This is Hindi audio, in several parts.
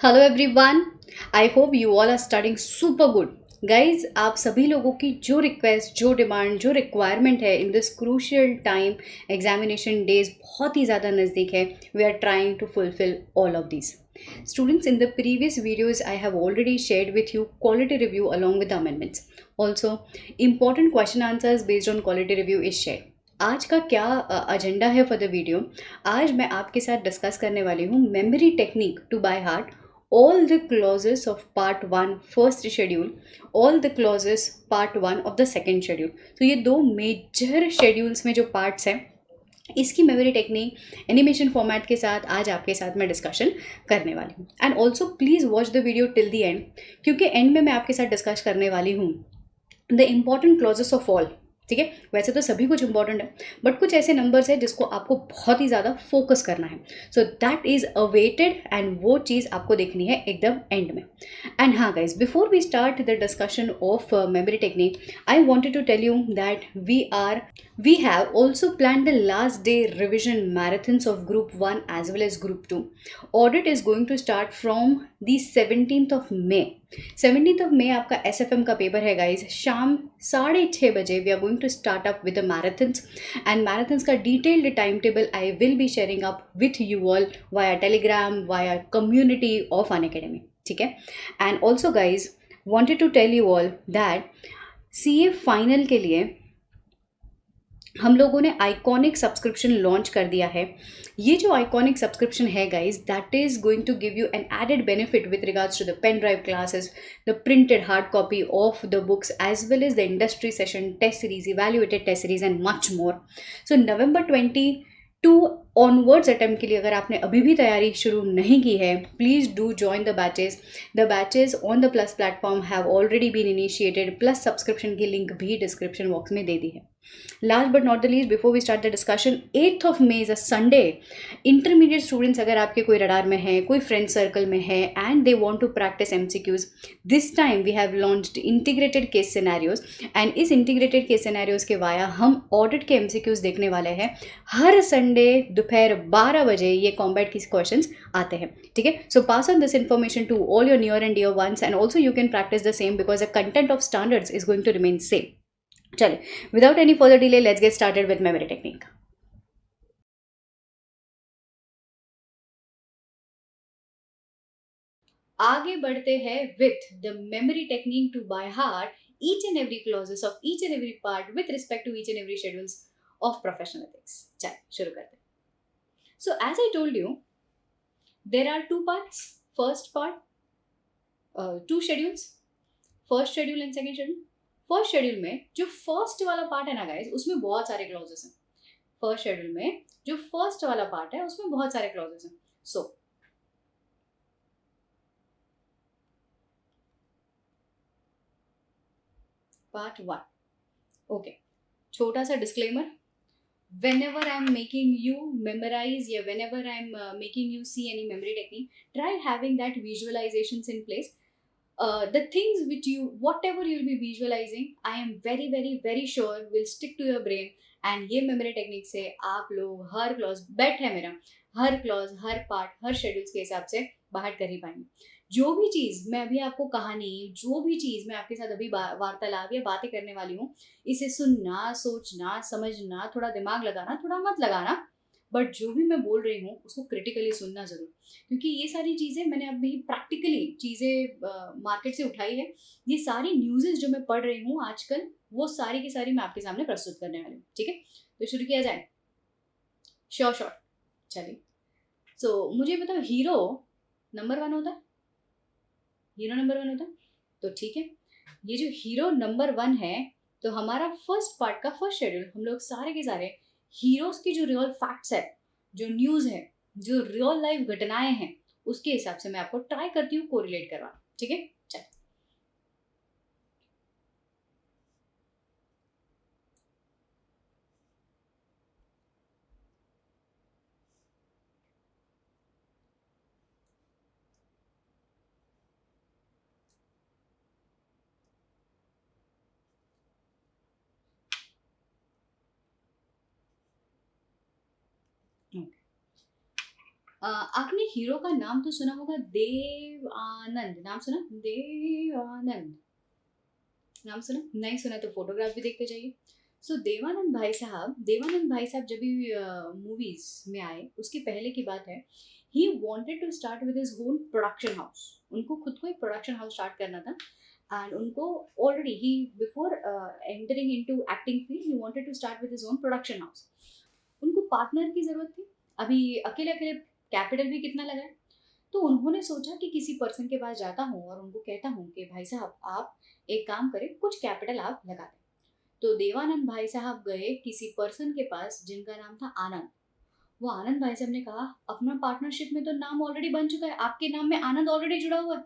Hello everyone. I hope you all are studying super good. Guys, आप सभी लोगों की जो रिक्वेस्ट, जो डिमांड, जो रिक्वायरमेंट है in this crucial time, examination days बहुत ही ज़्यादा नज़दीक है। We are trying to fulfil all of these students. In the previous videos I have already shared with you quality review along with the amendments. Also, important question answers based on quality review is shared. आज का क्या एजेंडा है फॉर द वीडियो? आज मैं आपके साथ डिस्कस करने वाली हूँ memory technique to by heart all the clauses of part 1 first schedule, all the clauses part 1 of the second schedule. तो ये दो मेजर शेड्यूल्स में जो पार्ट्स हैं, इसकी मेमोरी टेक्निक एनिमेशन फॉर्मेट के साथ आज आपके साथ मैं डिस्कशन करने वाली हूँ। And also please watch the video till the end, क्योंकि एंड में मैं आपके साथ डिस्कस करने वाली हूँ the important clauses of all. ठीक है, वैसे तो सभी कुछ इंपॉर्टेंट है, बट कुछ ऐसे नंबर्स है जिसको आपको बहुत ही ज़्यादा फोकस करना है। So that is awaited and वो चीज़ आपको देखनी है एकदम एंड में। एंड हाँ guys, before we start the discussion of memory technique, I wanted to tell you that we have also planned the last day revision marathons of group 1 as well as group 2. Audit is going to start from the 17th of May. 17th of May आपका SFM का पेपर है गाइज, शाम 6:30 बजे we are going to start up with the marathons. And marathons का detailed time table I will be sharing up with you all via Telegram, via community of Unacademy. ठीक है, and also guys wanted to tell you all that CA final के लिए हम लोगों ने आइकॉनिक सब्सक्रिप्शन लॉन्च कर दिया है। ये जो आइकॉनिक सब्सक्रिप्शन है guys, that is going to give you an added benefit with regards to the pen drive classes, the printed hard copy of the books as well as the industry session, test series, evaluated test series and much more. So November 22 onwards attempt के लिए अगर आपने अभी भी तैयारी शुरू नहीं की है, please do join the batches. The batches on the plus platform have already been initiated, plus subscription की लिंक भी डिस्क्रिप्शन बॉक्स में दे दी है। Last but not the least, before we start the discussion, 8th of May is a Sunday. Intermediate students अगर आपके कोई रडार में है, कोई फ्रेंड सर्कल में है and they want to practise MCQs, this time we have launched integrated case scenarios. And इस इंटीग्रेटेड केस सिनेरियोज के वाया हम ऑडिट के MCQs देखने वाले हैं। हर संडे दोपहर 12 बजे ये कॉम्बैट की क्वेश्चन आते हैं। ठीक है, so pass on this information to all your near and dear ones and also you can practice the same because the content of standards is going to remain same. चलिए, without any further delay let's get started with memory technique. आगे बढ़ते हैं with the memory technique to by heart each and every clauses of each and every part with respect to each and every schedules of professional ethics. चलिए शुरू करते हैं। So as I told you, there are two parts. First part, two schedules, first schedule and second schedule. First schedule में जो फर्स्ट वाला पार्ट है ना गाइज, उसमें बहुत सारे क्लॉजेस हैं। फर्स्ट शेड्यूल में जो फर्स्ट वाला पार्ट है उसमें बहुत सारे क्लॉजेस हैं। सो पार्ट 1, ओके, छोटा सा disclaimer. whenever I'm making you memorize, या whenever I'm making you see any memory technique, try having that visualizations in place. The things which you, whatever you'll be visualizing, I am very very very sure will stick to your brain. and ये memory technique से आप लोग हर क्लॉज, बेट है मेरा, हर क्लॉज, हर पार्ट, हर शेड्यूल्स के हिसाब से बाहर कर ही पाएंगे। जो भी चीज़ मैं अभी आपको कहानी, जो भी चीज़ मैं आपके साथ अभी वार्तालाप या बातें करने वाली हूँ, इसे सुनना, सोचना, समझना, थोड़ा दिमाग लगाना, थोड़ा मत लगाना, बट जो भी मैं बोल रही हूँ उसको क्रिटिकली सुनना ज़रूर, क्योंकि ये सारी चीज़ें मैंने अभी प्रैक्टिकली चीज़ें मार्केट से उठाई है। ये सारी न्यूज़ेस जो मैं पढ़ रही हूँ आजकल, वो सारी की सारी मैं आपके सामने प्रस्तुत करने वाली हूँ। ठीक है, तो शुरू किया जाए। श्योर श्योर, चलिए। सो मुझे बताओ, हीरो नंबर 1 होता है? हीरो नंबर 1 होता है, तो ठीक है, ये जो हीरो नंबर 1 है, तो हमारा फर्स्ट पार्ट का फर्स्ट शेड्यूल हम लोग सारे के सारे हीरोज की जो रियल फैक्ट्स है, जो न्यूज़ है, जो रियल लाइफ घटनाएं हैं, उसके हिसाब से मैं आपको ट्राई करती हूँ कोरिलेट करवाना। ठीक है, चल। आपने हीरो का नाम तो सुना होगा, देव आनंद, नाम सुना? देव आनंद, नाम सुना? नहीं सुना तो फोटोग्राफ भी देखते जाइए। सो देवानंद भाई साहब जब भी मूवीज में आए, उसके पहले की बात है, he wanted to start with his own production house. उनको खुद को एक प्रोडक्शन हाउस स्टार्ट करना था, एंड उनको ऑलरेडी ही before entering into acting field he wanted to start with his own production house. उनको पार्टनर की जरूरत थी। अभी अकेले अकेले कैपिटल भी कितना लगा है, तो उन्होंने सोचा कि किसी पर्सन के पास जाता हूँ और उनको कहता हूँ कि भाई साहब आप एक काम करें, कुछ कैपिटल आप लगा दें। तो देवानंद भाई साहब गए किसी पर्सन के पास जिनका नाम था आनंद। वो आनंद भाई साहब ने कहा, अपना पार्टनरशिप में तो नाम ऑलरेडी बन चुका है, आपके नाम में आनंद ऑलरेडी जुड़ा हुआ है।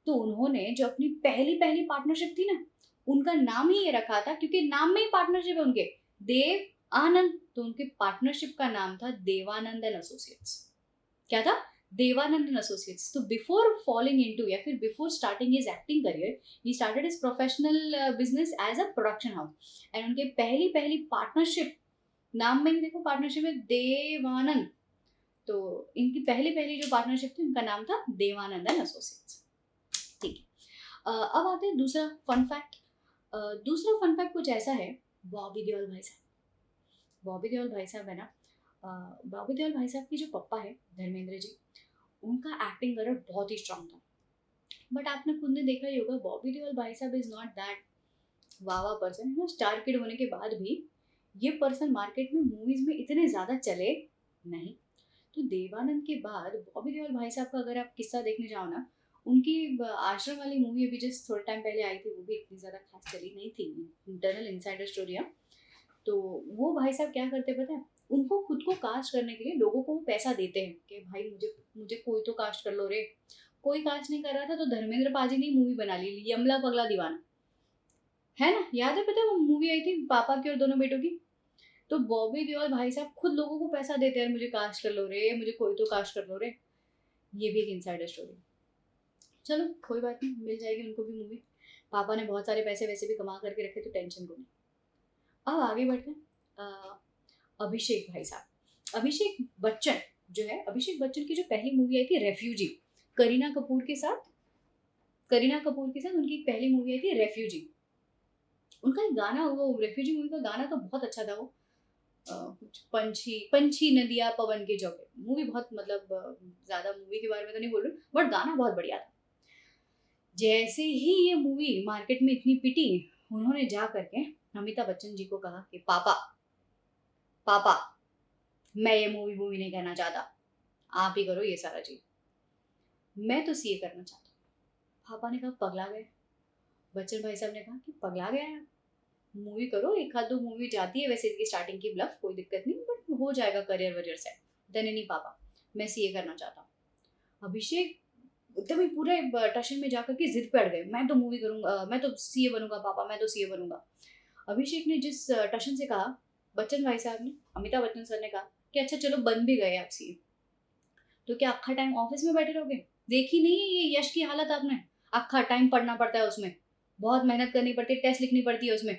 तो उन्होंने जो अपनी पहली पहली पार्टनरशिप थी ना, उनका नाम ही ये रखा था, क्योंकि नाम में ही पार्टनरशिप है उनके, देव आनंद। तो उनके पार्टनरशिप का नाम था देवानंद एंड एसोसिएट्स। क्या था? Dev Anand and associates. तो बिफोर फॉलोइंग इनटू या फिर before starting his acting career, he started his professional business as a production house. And उनके पहली पहली पार्टनरशिप, नाम में ही देखो पार्टनरशिप है देवानंद। तो इनकी पहली पहली जो पार्टनरशिप थी उनका नाम था देवानंद एंड एसोसिएट्स। ठीक है। अब आते हैं दूसरा फन फैक्ट। दूसरा फन फैक्ट कुछ ऐसा है, बॉबी देओल भाई साहब। बॉबी देओल भाई साहब है ना, बॉबी देओल भाई साहब की जो पप्पा है धर्मेंद्र जी, उनका एक्टिंग करियर बहुत ही स्ट्रांग था। बट आपने खुद ने देखा ही होगा, बॉबी देओल भाई साहब is not that Wawa person, है ना। स्टार किड होने के बाद भी ये पर्सन मार्केट में मूवीज में इतने ज़्यादा चले नहीं। तो देवानंद के बाद बॉबी देओल भाई साहब का अगर आप किस्सा देखने जाओ ना, उनकी आश्रम वाली मूवी अभी जस्ट थोड़े टाइम पहले आई थी, वो भी इतनी ज़्यादा खास चली नहीं थी, इंटरनल इनसाइडर स्टोरी। तो वो भाई साहब क्या करते पता है, उनको खुद को कास्ट करने के लिए लोगों को वो पैसा देते हैं कि भाई मुझे मुझे कोई तो कास्ट कर लो रे। कोई कास्ट नहीं कर रहा था तो धर्मेंद्र पाजी ने मूवी बना ली, यमला पगला दीवाना, है ना। याद है? पता है वो मूवी आई थी पापा की और दोनों बेटों की। तो बॉबी देओल भाई साहब खुद लोगों को पैसा देते हैं, मुझे कास्ट कर लो रे, मुझे कोई तो कास्ट कर लो रे। ये भी एक इनसाइडर स्टोरी। चलो कोई बात नहीं, मिल जाएगी उनको भी मूवी। पापा ने बहुत सारे पैसे वैसे भी कमा करके रखे, तो टेंशन को नहीं। अब आगे बढ़ते हैं। अभिषेक भाई साहब, अभिषेक बच्चन जो है, अभिषेक बच्चन की जो पहली मूवी आई थी रेफ्यूजी, करीना कपूर के साथ, उनकी एक पहली मूवी आई थी रेफ्यूजी। उनका एक गाना हुआ, वो रेफ्यूजी मूवी का गाना तो बहुत अच्छा था। वो कुछ पंछी पंछी नदिया पवन के जौके, मूवी बहुत मतलब ज्यादा मूवी के बारे में तो नहीं बोल रही, बट गाना बहुत बढ़िया था। जैसे ही ये मूवी मार्केट में इतनी पिटी, उन्होंने जा करके अमिताभ बच्चन जी को कहा कि पापा पापा मैं ये मूवी नहीं कहना चाहता, आप ही करो ये सारा चीज, मैं तो सीए करना चाहता हूँ। पापा ने कहा पगला गए। बच्चन भाई साहब ने कहा कि पगला गया है, मूवी करो, एक आध दो मूवी जाती है वैसे इसकी स्टार्टिंग की ब्लफ, कोई दिक्कत नहीं, बट हो जाएगा करियर वरियर सेट। देने नहीं पापा, मैं सीए करना चाहता हूँ। अभिषेक एकदम ही पूरे टशन में जाकर के जिद पे अड़ गए, मैं तो मूवी करूंगा, मैं तो सीए बनूंगा पापा, मैं तो सीए बनूंगा। अभिषेक ने जिस टशन से कहा, बच्चन भाई साहब ने, अमिताभ बच्चन सर ने कहा कि अच्छा चलो बन भी गए आप सीए, तो क्या अक्खा टाइम ऑफिस में बैठे रहोगे? देखी नहीं है ये यश की हालत आपने? अक्खा टाइम पढ़ना पड़ता है उसमें, बहुत मेहनत करनी पड़ती है, टेस्ट लिखनी पड़ती है उसमें।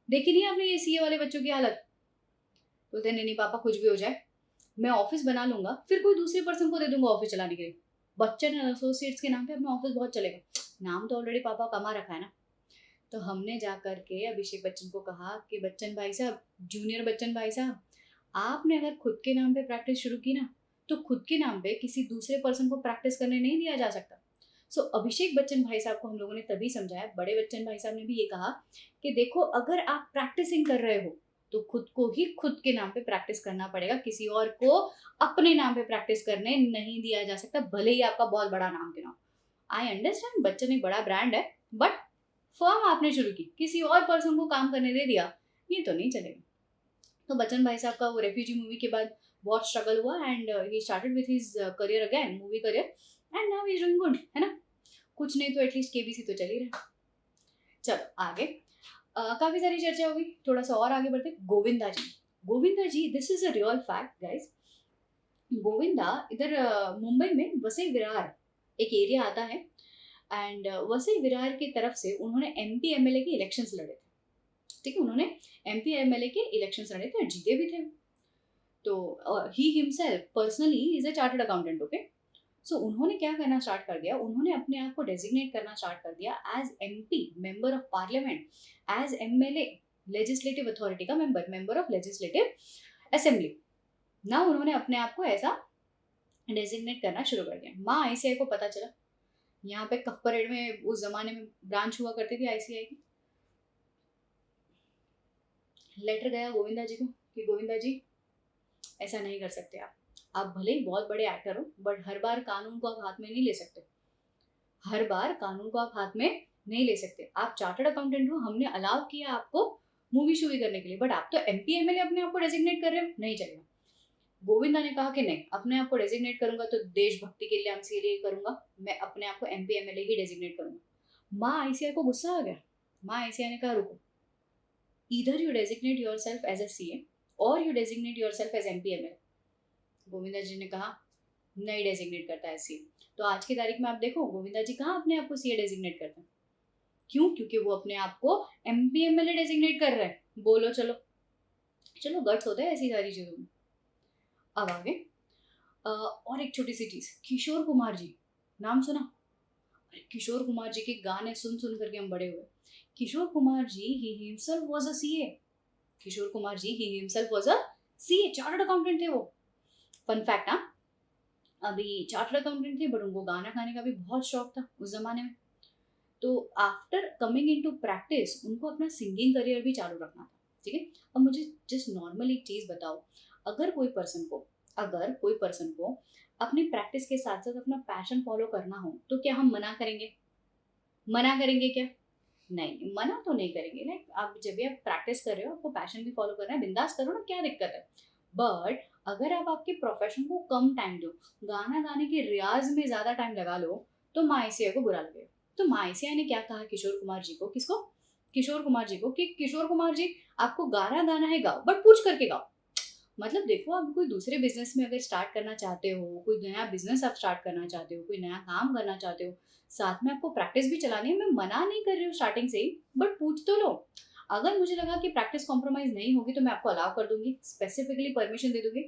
देखी नहीं आपने ये सीए वाले बच्चों की हालत? बोलते नहीं नहीं पापा कुछ भी हो जाए, मैं ऑफिस बना लूंगा, फिर कोई दूसरे पर्सन को दे दूंगा ऑफिस चलाने के लिए, बच्चन एसोसिएट्स के नाम पे अपना ऑफिस बहुत चलेगा, नाम तो ऑलरेडी पापा कमा रखा है ना। तो हमने जा करके अभिषेक बच्चन को कहा कि बच्चन भाई साहब, जूनियर बच्चन भाई साहब, आपने अगर खुद के नाम पे प्रैक्टिस शुरू की ना, तो खुद के नाम पे किसी दूसरे पर्सन को प्रैक्टिस करने नहीं दिया जा सकता। सो अभिषेक बच्चन भाई साहब को हम लोगों ने तभी समझाया, बड़े बच्चन भाई साहब ने भी ये कहा कि देखो अगर आप प्रैक्टिसिंग कर रहे हो तो खुद को ही खुद के नाम पे प्रैक्टिस करना पड़ेगा, किसी और को अपने नाम पे प्रैक्टिस करने नहीं दिया जा सकता, भले ही आपका बहुत बड़ा नाम क्यों ना हो। आई अंडरस्टैंड बच्चन एक बड़ा ब्रांड है, बट फर्म आपने शुरू की, किसी और पर्सन को काम करने दे दिया, ये तो नहीं चलेगा। तो बच्चन भाई साहब का वो रेफ्यूजी मूवी के बाद बहुत स्ट्रगल हुआ, and he started with his career again, movie career, and now he is doing good, है ना। कुछ नहीं तो एटलीस्ट केबीसी तो चल ही रहा है। चलो आगे, काफी सारी चर्चा होगी, थोड़ा सा और आगे बढ़ते। Govinda ji, Govinda ji, this is a real fact guys. Govinda इधर मुंबई में वसई विरार एक एरिया आता है, एंड वसई विरार की तरफ से उन्होंने एमपी एमएलए के इलेक्शंस लड़े थे। ठीक है, उन्होंने एमपी एमएलए के इलेक्शंस लड़े थे और जीते भी थे। तो he himself personally is a chartered accountant, okay. So उन्होंने क्या करना स्टार्ट कर दिया, उन्होंने अपने आप को डेजिग्नेट करना स्टार्ट कर दिया as MP, member of parliament, as MLA, legislative authority का member, member of legislative assembly. ना उन्होंने अपने आप को ऐसा डेजिग्नेट करना शुरू कर दिया। माँ आईसीआई को पता चला, यहाँ पे कफ परेड में उस जमाने में ब्रांच हुआ करती थी आईसीआई की। लेटर गया गोविंदा जी को कि गोविंदा जी ऐसा नहीं कर सकते आप भले ही बहुत बड़े एक्टर हो, बट हर बार कानून को आप हाथ में नहीं ले सकते, हर बार कानून को आप हाथ में नहीं ले सकते। आप चार्टर्ड अकाउंटेंट हो, हमने अलाउ किया आपको मूवी शूवी करने के लिए, बट आप तो एमपी एमएलए अपने आप को डेजिग्नेट कर रहे हो, नहीं चलेगा। गोविंदा ने कहा कि नहीं, अपने आप को डेजिग्नेट करूंगा तो देशभक्ति के लिए हमसे लिए करूंगा, मैं अपने आप को एमपी एमएलए ही डेजिग्नेट करूंगा। माँ आईसीआई को गुस्सा आ गया। माँ आईसीआई ने कहा रुको, इधर you designate yourself as a CA और you designate yourself as MP MLA. Govinda ji ने कहा नहीं डेजिग्नेट करता है सीए। तो आज की तारीख में आप देखो गोविंदा जी कहाँ अपने आप को सीए डेजिग्नेट करते हैं, क्यों? क्योंकि वो अपने आप को एमपी एमएलए डेजिग्नेट कर रहे हैं। बोलो चलो, चलो गट्स होता है ऐसी सारी चीजों में। अब आगे और एक छोटी सी चीज, किशोर कुमार जी, नाम सुना? अरे किशोर कुमार जी के गाने सुन सुन करके हम बड़े हुए। Kishore Kumar ji he himself was a CA. Kishore Kumar ji he himself was a CA, chartered accountant थे वो। फन फैक्ट, हाँ, अभी चार्टर्ड अकाउंटेंट थे बट उनको गाना गाने का भी बहुत शौक था उस जमाने में। तो आफ्टर कमिंग इनटू प्रैक्टिस उनको अपना सिंगिंग करियर भी चालू रखना था, ठीक है। अब मुझे जस्ट नॉर्मल एक चीज बताओ, अगर कोई पर्सन को अपनी प्रैक्टिस के साथ साथ अपना पैशन फॉलो करना हो तो क्या हम मना करेंगे? मना करेंगे क्या? नहीं, मना तो नहीं करेंगे। लाइक आप जब भी आप प्रैक्टिस कर रहे हो, आपको पैशन भी फॉलो करना है, बिंदास करो ना, क्या दिक्कत है। बट अगर आप आपके प्रोफेशन को कम टाइम दो, गाना गाने के रियाज में ज्यादा टाइम लगा लो, तो माँ आईसीआई को बुरा लगेगा। तो माँ आईसीआई ने क्या कहा किशोर कुमार जी को, किसको? किशोर कुमार जी को, कि किशोर कुमार जी आपको गाना गाना है गाओ, बट पूछ करके गाओ। मतलब देखो, आप कोई दूसरे बिजनेस में अगर स्टार्ट करना चाहते हो, कोई नया बिजनेस आप स्टार्ट करना चाहते हो, कोई नया काम करना चाहते हो, साथ में आपको प्रैक्टिस भी चलानी है, मैं मना नहीं कर रही हूँ स्टार्टिंग से ही, बट पूछ तो लो। अगर मुझे लगा कि प्रैक्टिस कॉम्प्रोमाइज नहीं होगी तो मैं आपको अलाउ कर दूंगी, स्पेसिफिकली परमिशन दे दूंगी,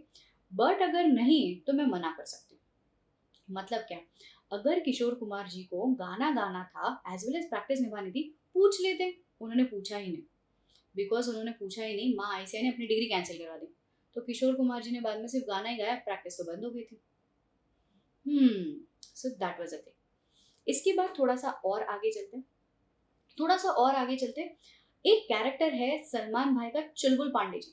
बट अगर नहीं तो मैं मना कर सकती हूँ। मतलब क्या, अगर किशोर कुमार जी को गाना गाना था एज वेल एज प्रैक्टिस निभानी थी, पूछ लेते। उन्होंने पूछा ही नहीं, बिकॉज उन्होंने पूछा ही नहीं, माँ आईसीआई ने अपनी डिग्री कैंसिल करवा दी। तो किशोर कुमार जी ने बाद में सिर्फ गाना ही गाया, प्रैक्टिस तो बंद हो गई थी। So that was a thing. इसके बाद थोड़ा सा और आगे चलते, एक कैरेक्टर है सलमान भाई का, चुलबुल पांडे जी।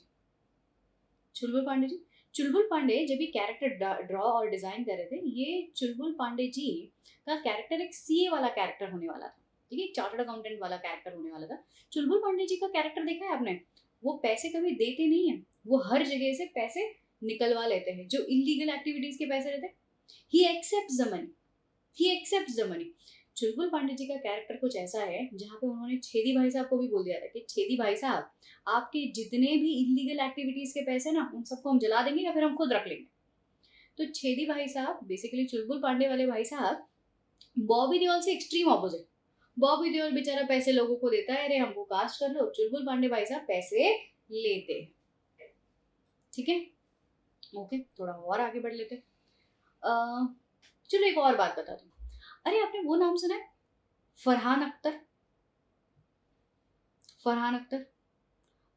चुलबुल पांडे जब ये कैरेक्टर ड्रॉ और डिजाइन कर रहे थे, ये चुलबुल पांडे जी का कैरेक्टर एक सीए वाला कैरेक्टर होने वाला था, ठीक है, चार्टर्ड अकाउंटेंट वाला कैरेक्टर होने वाला था। चुलबुल पांडे जी का कैरेक्टर देखा है आपने? वो पैसे कभी देते नहीं है, वो हर जगह से पैसे निकलवा लेते हैं, जो इलीगल एक्टिविटीज के पैसे रहते हैं। ही एक्सेप्ट्स द मनी, चुलबुल पांडे जी का कैरेक्टर कुछ ऐसा है जहाँ पे उन्होंने छेदी भाई साहब को भी बोल दिया था कि छेदी भाई साहब, आपके जितने भी इलीगल एक्टिविटीज के पैसे ना, उन सबको हम जला देंगे या फिर हम खुद रख लेंगे। तो छेदी भाई साहब बेसिकली चुलबुल पांडे वाले भाई साहब बॉबी देओल से एक्सट्रीम ऑपोजिट। बॉबी देओल बेचारा पैसे लोगों को देता है, अरे हमको कास्ट कर लो, चुलबुल पांडे भाई साहब पैसे लेते, ठीक है। ओके, थोड़ा और आगे बढ़ लेते। चलो एक और बात बता दूं, अरे आपने वो नाम सुना है, फरहान अख्तर?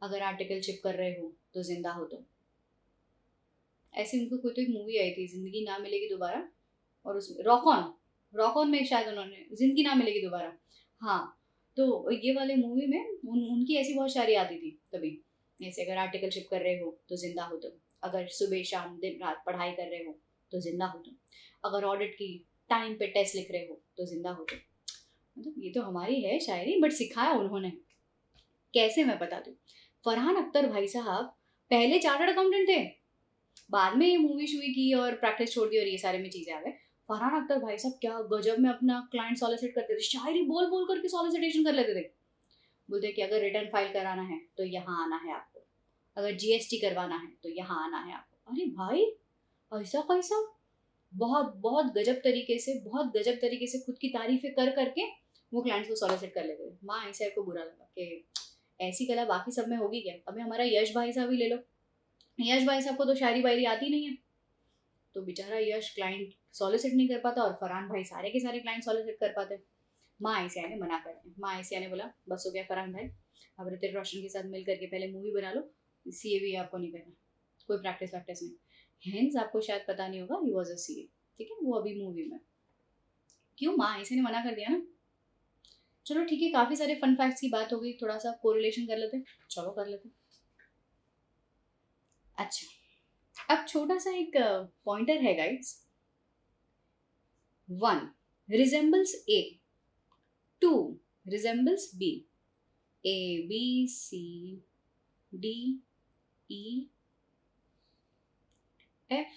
अगर आर्टिकलशिप कर रहे हो तो जिंदा हो तुम। ऐसे उनको कोई तो एक मूवी आई थी, जिंदगी ना मिलेगी दोबारा, और उसमें रॉक ऑन में शायद उन्होंने जिंदगी ना मिलेगी दोबारा, हाँ। तो ये वाले मूवी में उनकी ऐसी बहुत सारी आती थी तभी, जैसे अगर आर्टिकलशिप कर रहे हो तो जिंदा हो तुम, अगर सुबह शाम दिन रात पढ़ाई कर रहे हो तो जिंदा हो तुम, अगर ऑडिट की टाइम पे टेस्ट लिख रहे हो तो जिंदा हो तुम। मतलब ये तो हमारी है शायरी, बट सिखाया उन्होंने कैसे, मैं बता दूं। फरहान अख्तर भाई साहब पहले चार्टर्ड अकाउंटेंट थे, बाद में ये मूवी शूवी की और प्रैक्टिस छोड़ दी और ये सारे में चीजें आ गए। फरहान अख्तर भाई साहब क्या गजब में अपना क्लाइंट सॉलिसिट करते थे, शायरी बोल बोल करके सॉलिसिटेशन कर लेते थे। बोलते कि अगर रिटर्न फाइल कराना है तो यहाँ आना है आपको, अगर जीएसटी करवाना है तो यहाँ आना है आपको। अरे भाई, ऐसा कैसा? बहुत बहुत गजब तरीके से खुद की तारीफें कर करके वो क्लाइंट्स को सॉलिसिट कर लेते थे। माँ ऐसा को बुरा लगा कि ऐसी कला बाकी सब में होगी क्या? अभी हमारा यश भाई साहब ही ले लो, यश भाई साहब को तो शायरी वायरी आती नहीं है, तो बेचारा यश क्लाइंट सॉलिसिट नहीं कर पाता और फरहान भाई सारे के सारे क्लाइंट सॉलिसिट कर पाते। माँ आयसिया ने मना कर दिया। माँ आयसिया ने बोला बस हो गया फरहान भाई, अब ऋतिक रोशन के साथ मिल करके पहले मूवी बना लो, सीए भी आपको नहीं करना, कोई प्रैक्टिस वैक्टिस नहीं। हेंस आपको शायद पता नहीं होगा, ही वॉज अ सीए, ठीक है, वो अभी मूवी में। क्यों? माँ आयसिया ने मना कर दिया ना। चलो ठीक है, काफी सारे फन फैक्ट्स की बात हो गई, थोड़ा सा कोरिलेशन कर लेते, चलो कर लेते। अच्छा, अब छोटा सा एक पॉइंटर है guides. 1 resembles A, 2 resembles B, A B C D E F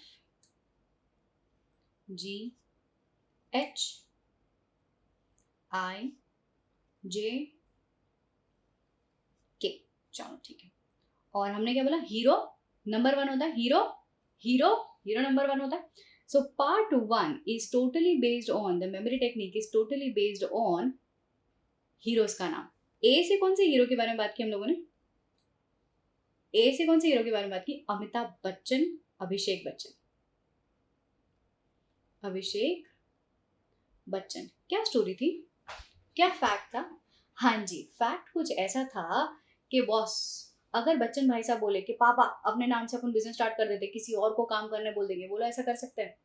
G H I J K। चलो ठीक है, और हमने क्या बोला? हीरो नंबर 1 होता है, हीरो हीरो हीरो नंबर 1 होता है। So part 1 is totally based on the memory technique, is totally based on heroes का नाम। ए से कौन से हीरो के बारे में बात की हम लोगों ने? ए से कौन से हीरो के बारे में बात की? अमिताभ बच्चन, अभिषेक बच्चन, अभिषेक बच्चन। क्या स्टोरी थी, क्या फैक्ट था? हाँ जी, फैक्ट कुछ ऐसा था कि बॉस अगर बच्चन भाई साहब बोले कि पापा अपने नाम से अपन बिजनेस स्टार्ट कर देते, किसी और को काम करने बोल देंगे, बोलो ऐसा कर सकते हैं?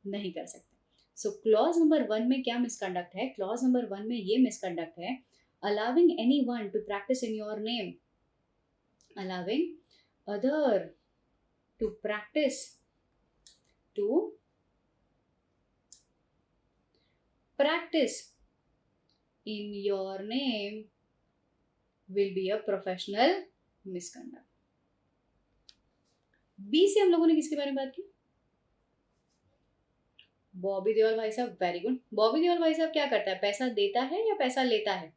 नहीं कर सकते। सो क्लॉज नंबर 1 में क्या मिसकंडक्ट है? क्लॉज नंबर 1 में ये मिसकंडक्ट है, allowing anyone to practise in your name, allowing other to practice in your name will be a professional misconduct। B से हम लोगों ने किसके बारे में बात की? बॉबी देओल भाई साहब, वेरी गुड। बॉबी देओल भाई साहब क्या करता है? पैसा देता है या पैसा लेता है?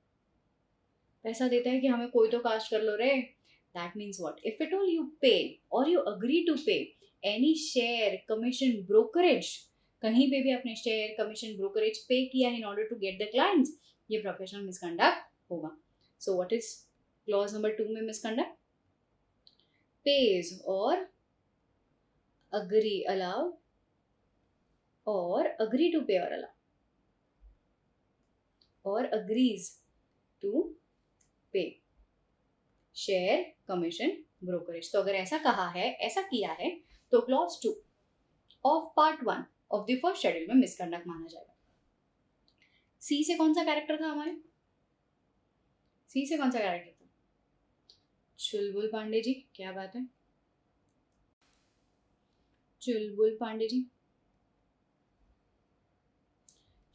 पैसा देता है कि हमें कोई तो कास्ट कर लो रे। That means what? If at all you pay or you agree to pay any share, commission, brokerage, कहीं पे भी आपने शेयर, कमीशन, ब्रोकरेज पे किया in order to get the clients, ये प्रोफेशनल मिसकंडक्ट होगा। So what is clause number 2 में misconduct? Pays or agree, allow or agree to pay or allow or agrees to pay share, commission, brokerage. तो अगर ऐसा कहा है, ऐसा किया है, तो clause 2 of part 1 of the first schedule में मिसकंडक्ट माना जाएगा। सी से कौन सा कैरेक्टर था हमारे? सी से कौन सा कैरेक्टर था? चुलबुल पांडे जी, क्या बात है, चुलबुल पांडे जी।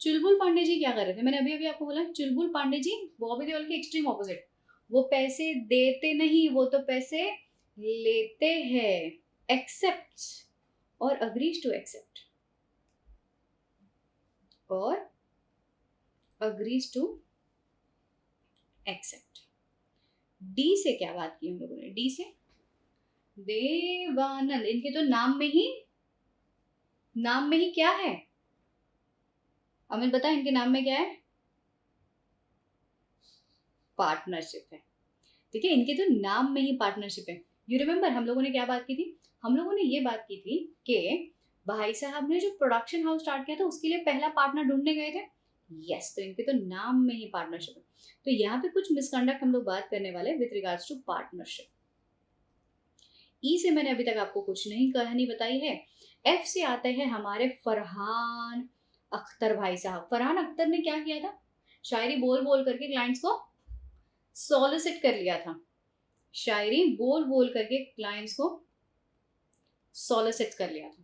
चुलबुल पांडे जी क्या कर रहे थे? मैंने अभी अभी आपको बोला, चुलबुल पांडे जी बॉबी देओल के एक्सट्रीम ऑपोजिट। वो पैसे देते नहीं, वो तो पैसे लेते हैं। एक्सेप्ट और अग्रीज टू एक्सेप्ट और अग्रीज टू एक्सेप्ट। डी से क्या बात की हम लोगों ने? डी से देवानंद, इनके तो नाम में ही क्या है? अमित बता, इनके नाम में क्या है? पार्टनरशिप है, ठीक है, इनके तो नाम में ही पार्टनरशिप है। यू रिमेम्बर हम लोगों ने क्या बात की थी? हम लोगों ने ये बात की थी कि भाई साहब ने जो प्रोडक्शन हाउस स्टार्ट किया था उसके लिए पहला पार्टनर ढूंढने गए थे। यस, तो इनके तो नाम में ही पार्टनरशिप है। तो यहाँ पे कुछ मिसकंडक्ट हम लोग बात करने वाले विथ रिगार्ड्स टू पार्टनरशिप। ई से मैंने अभी तक आपको कुछ नहीं कहानी बताई है। एफ से आते हैं हमारे फरहान अख्तर भाई साहब। फरहान अख्तर ने क्या किया था? शायरी बोल बोल करके क्लाइंट्स को सॉलिसिट कर लिया था। शायरी बोल बोल करके क्लाइंट्स को सॉलिसिट कर लिया था।